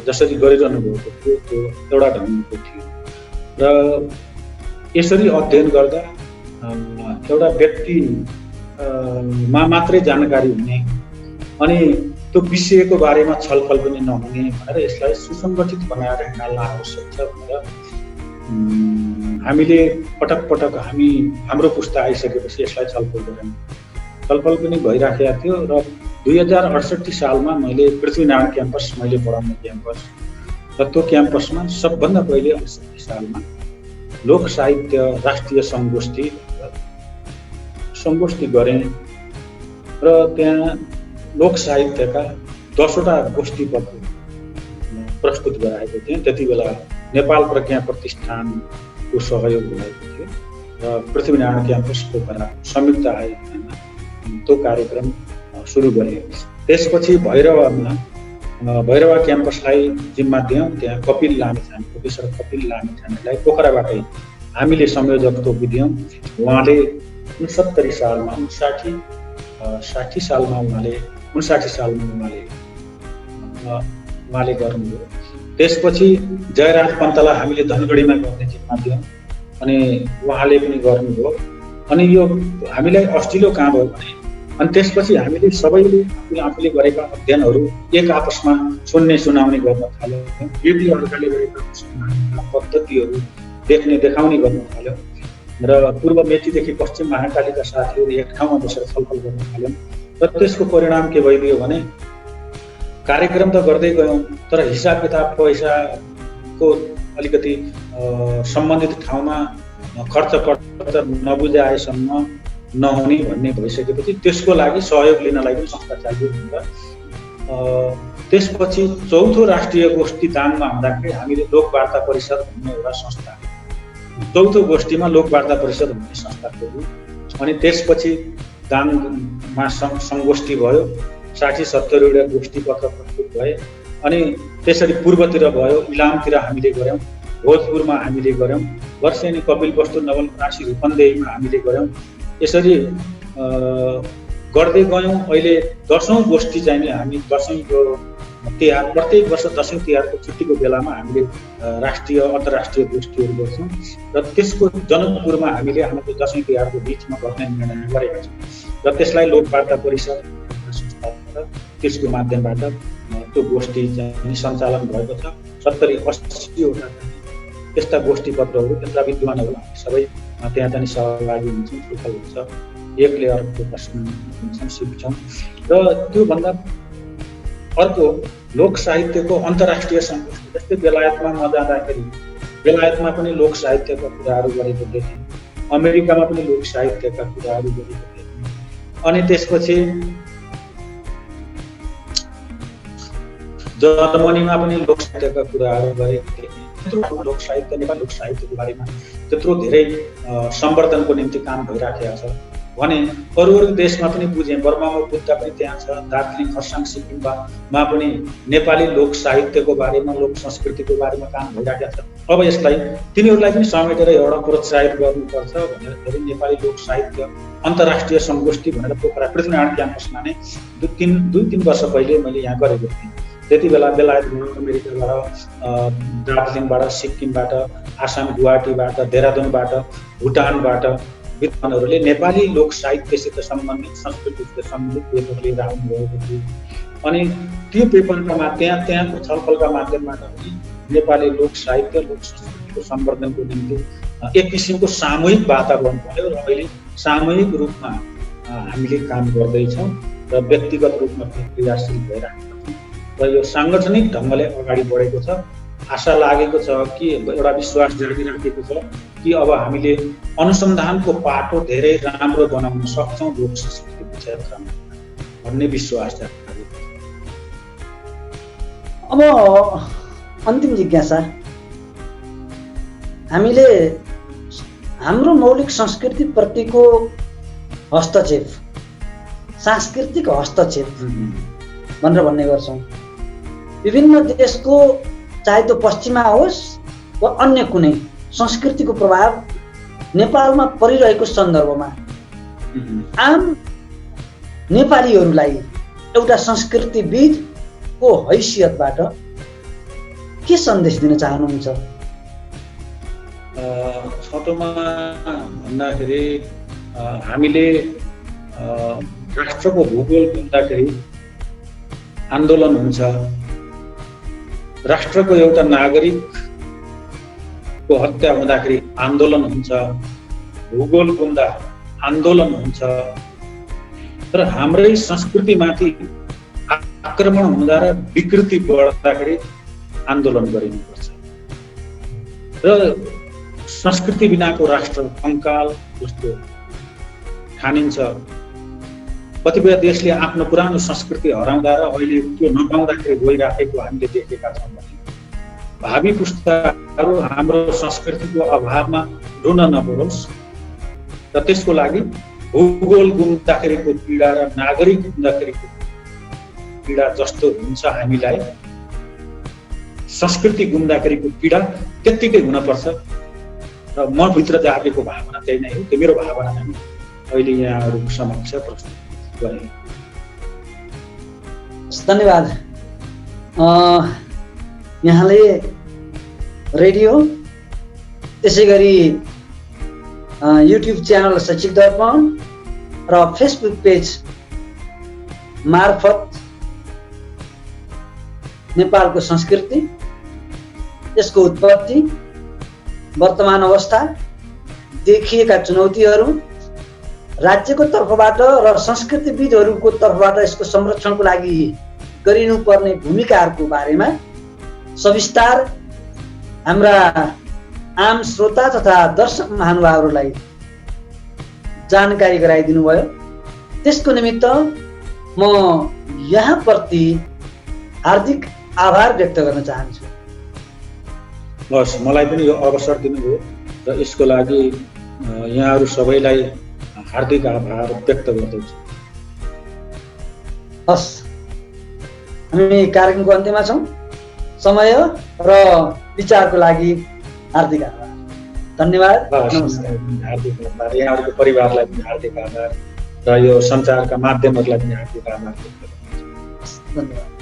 जसरी गरिरहनु भएको थियो त्यो एउटा ढङ्गको थियो। र यसरी अध्ययन गर्दा एउटा व्यक्तिमा मात्रै जानकारी हुने अनि त्यो विषयको बारेमा छलफल पनि नहुने भनेर यसलाई सुसङ्गठित बनाएर हिँड्न आवश्यक छ भनेर हामीले पटक पटक हाम्रो पुस्ता आइसकेपछि यसलाई छलफल पनि भइराखेको थियो। र 2068 सालमा मैले पृथ्वीनारायण क्याम्पस मैले पढाउने क्याम्पस र त्यो क्याम्पसमा सबभन्दा पहिले 68 सालमा लोक साहित्य राष्ट्रिय सङ्गोष्ठी गरेँ र त्यहाँ लोक साहित्यका 10वटा गोष्ठी पत्र प्रस्तुत गराएको थिएँ। त्यति बेला नेपाल प्रज्ञा प्रतिष्ठानको सहयोग भएको थियो र पृथ्वीनारायण क्याम्पस पोखरा संयुक्त आयोजनामा त्यो कार्यक्रम सुरु गरेँ। त्यसपछि भैरवा क्याम्पसलाई जिम्मा दियौँ। त्यहाँ प्रोफेसर कपिल लामिछानेलाई पोखराबाटै हामीले संयोजक तोकिदियौँ। उहाँले 69 सालमा 59 सालमा उहाँले गर्नुभयो। त्यसपछि जयराज पन्तलाई हामीले धनगढीमा गर्ने जिम्मा दियौँ अनि उहाँले पनि गर्नुभयो। अनि यो हामीलाई अस्टिलो कहाँ भयो भने अनि त्यसपछि हामीले सबैले आफूले गरेका अध्ययनहरू एक आपसमा सुनाउने गर्न थाल्यौँ। विधिहरूले गरेका पद्धतिहरू देखाउने गर्न थाल्यौँ र पूर्व मेचीदेखि पश्चिम महाकालीका साथीहरू एक ठाउँमा बसेर छलफल गर्न थाल्यौँ। र त्यसको परिणाम के भइदियो भने कार्यक्रम त गर्दै गयौँ तर हिसाब किताब पैसाको अलिकति सम्बन्धित ठाउँमा खर्च नबुझाएसम्म नहुने भन्ने भइसकेपछि त्यसको लागि सहयोग लिनलाई पनि संस्था चाहियो भनेर त्यसपछि चौथो राष्ट्रिय गोष्ठी दाङमा हुँदाखेरि हामीले लोकवार्ता परिषद भन्ने एउटा संस्था, चौथो गोष्ठीमा लोकवार्ता परिषद भन्ने संस्था खोल्यौँ। अनि त्यसपछि दाङमा सङ्गोष्ठी भयो, 60-70 वटा गोष्ठी पत्र प्रस्तुत भए। अनि त्यसरी पूर्वतिर भयो, इलामतिर हामीले गऱ्यौँ, भोजपुरमा हामीले गऱ्यौँ, वर्षेनी कपिलवस्तु नवलपरासी रूपन्देहीमा हामीले गऱ्यौँ। यसरी गर्दै गयौँ। अहिले 10औं गोष्ठी चाहिँ हामी दसैँको तिहार, प्रत्येक वर्ष दसैँ तिहारको छुट्टीको बेलामा हामीले राष्ट्रिय अन्तर्राष्ट्रिय गोष्ठीहरू गर्छौँ र त्यसको जनकपुरमा हामीले हाम्रो दसैँ तिहारको बिचमा गर्ने निर्णय गरेका छौँ र त्यसलाई लोकवार्ता परिषद संस्थाबाट त्यसको माध्यमबाट त्यो गोष्ठी चाहिँ सञ्चालन भएको छ। 70-80 वटा त्यस्ता गोष्ठी पत्रहरू त्यस्ता विद्वानहरू सबै त्यहाँ चाहिँ सहभागी हुन्छौँ, छलफल हुन्छ, एकले अर्को प्रश्न हुन्छौँ, सिक्छौँ। र त्योभन्दा अर्को लोक साहित्यको अन्तर्राष्ट्रिय सङ्गोष्ठी, जस्तै बेलायतमा म जाँदाखेरि बेलायतमा पनि लोक साहित्यका कुराहरू गरेको देखेँ, अमेरिकामा पनि लोक साहित्यका कुराहरू गरेको देखेँ। अनि त्यसपछि जर्मनीमा पनि लोक साहित्यका कुराहरू गरेको देखेँ। त्यत्रो लोक साहित्य, नेपाली लोक साहित्यको बारेमा त्यत्रो धेरै सम्वर्धनको निम्ति काम भइराखेको छ भने अरू देशमा पनि बुझेँ। बर्मामा बुद्ध पनि त्यहाँ छ, दार्जिलिङ, खरसाङ, सिक्किममा पनि नेपाली लोक साहित्यको बारेमा, लोक संस्कृतिको बारेमा काम भइराखेको छ। अब यसलाई तिनीहरूलाई पनि समेटेर एउटा प्रोत्साहित गर्नुपर्छ भनेर धेरै नेपाली लोक साहित्य अन्तर्राष्ट्रिय सङ्गोष्ठी भनेर पोखरा पृथ्वीनारायण क्याम्पसमा नै 2-3 वर्ष पहिले मैले यहाँ गरेको थिएँ। त्यति बेला बेलायतबाट, अमेरिकाबाट, दार्जिलिङबाट, सिक्किमबाट, आसाम गुवाहाटीबाट, देहरादुनबाट, भुटानबाट विद्वानहरूले नेपाली लोक साहित्यसित सम्बन्धित, संस्कृतिसित सम्बन्धित पेपर लिएर आउनुभएको थियो। अनि त्यो पेपरका त्यहाँको छलफलका माध्यमबाट नेपाली लोक साहित्य, लोक संस्कृतिको सम्वर्धनको निम्ति एक किसिमको सामूहिक वातावरण बन्यो र अहिले सामूहिक रूपमा हामीले काम गर्दैछौँ र व्यक्तिगत रूपमा क्रियाशील भइरहेका छौँ र यो साङ्गठनिक ढङ्गले अगाडि बढेको छ। आशा लागेको छ कि एउटा विश्वास जागिराखेको छ कि अब हामीले अनुसन्धानको पाटो धेरै राम्रो बनाउन सक्छौँ लोक संस्कृतिको क्षेत्रमा भन्ने विश्वास जागिराखेको छ। अब अन्तिम जिज्ञासा, हामीले हाम्रो मौलिक संस्कृति प्रतिको हस्तक्षेप, सांस्कृतिक हस्तक्षेप भनेर भन्ने गर्छौँ। विभिन्न देशको, चाहे त्यो पश्चिमा होस् वा अन्य कुनै, संस्कृतिको प्रभाव नेपालमा परिरहेको सन्दर्भमा आम नेपालीहरूलाई एउटा संस्कृतिविदको हैसियतबाट के सन्देश दिन चाहनुहुन्छ? छोटोमा भन्दाखेरि हामीले राष्ट्रको भूगोल बुझ्दाखेरि आन्दोलन हुन्छ, राष्ट्रको एउटा नागरिकको हत्या हुँदाखेरि आन्दोलन हुन्छ, भूगोल बुझ्दा आन्दोलन हुन्छ, तर हाम्रै संस्कृतिमाथि आक्रमण हुँदा र विकृति बढ्दाखेरि आन्दोलन गरिनुपर्छ र संस्कृति बिनाको राष्ट्र कङ्काल जस्तो ठानिन्छ। कतिपय देशले आफ्नो पुरानो संस्कृति हराउँदा र अहिले त्यो नपाउँदाखेरि गइराखेको हामीले देखेका छौँ भने भावी पुस्ताहरू हाम्रो संस्कृतिको अभावमा रुन नपरोस् र त्यसको लागि भूगोल गुम्दाखेरिको पीडा र नागरिक गुम्दाखेरिको पीडा जस्तो हुन्छ हामीलाई संस्कृति गुम्दाखेरिको पीडा त्यत्तिकै हुनपर्छ र मभित्र जागेको भावना चाहिँ नै हो। त्यो मेरो भावना नै अहिले यहाँहरू समक्ष प्रस्तुत गरेँ। धन्यवाद। यहाँले रेडियो, त्यसै गरी युट्युब च्यानल शैक्षिक दर्पण र फेसबुक पेज मार्फत नेपालको संस्कृति, यसको उत्पत्ति, वर्तमान अवस्था, देखिएका चुनौतीहरू, राज्यको तर्फबाट र संस्कृतिविदहरूको तर्फबाट यसको संरक्षणको लागि गरिनुपर्ने भूमिकाहरूको बारेमा सविस्तार हाम्रा आम श्रोता तथा दर्शक महानुभावहरूलाई जानकारी गराइदिनु भयो। त्यसको निमित्त म यहाँप्रति हार्दिक आभार व्यक्त गर्न चाहन्छु। हस्, मलाई पनि यो अवसर दिनुभयो र यसको लागि यहाँहरू सबैलाई हार्दिक आभार व्यक्त गर्दछु। हस्, हामी कार्यक्रमको अन्त्यमा छौँ। समय र विचारको लागि हार्दिक आभार, धन्यवाद, नमस्कार। हार्दिक आभार, यहाँहरूको परिवारलाई पनि हार्दिक आभार र यो सञ्चारका माध्यमहरूलाई पनि हार्दिक आभार व्यक्त गर्दछु। धन्यवाद।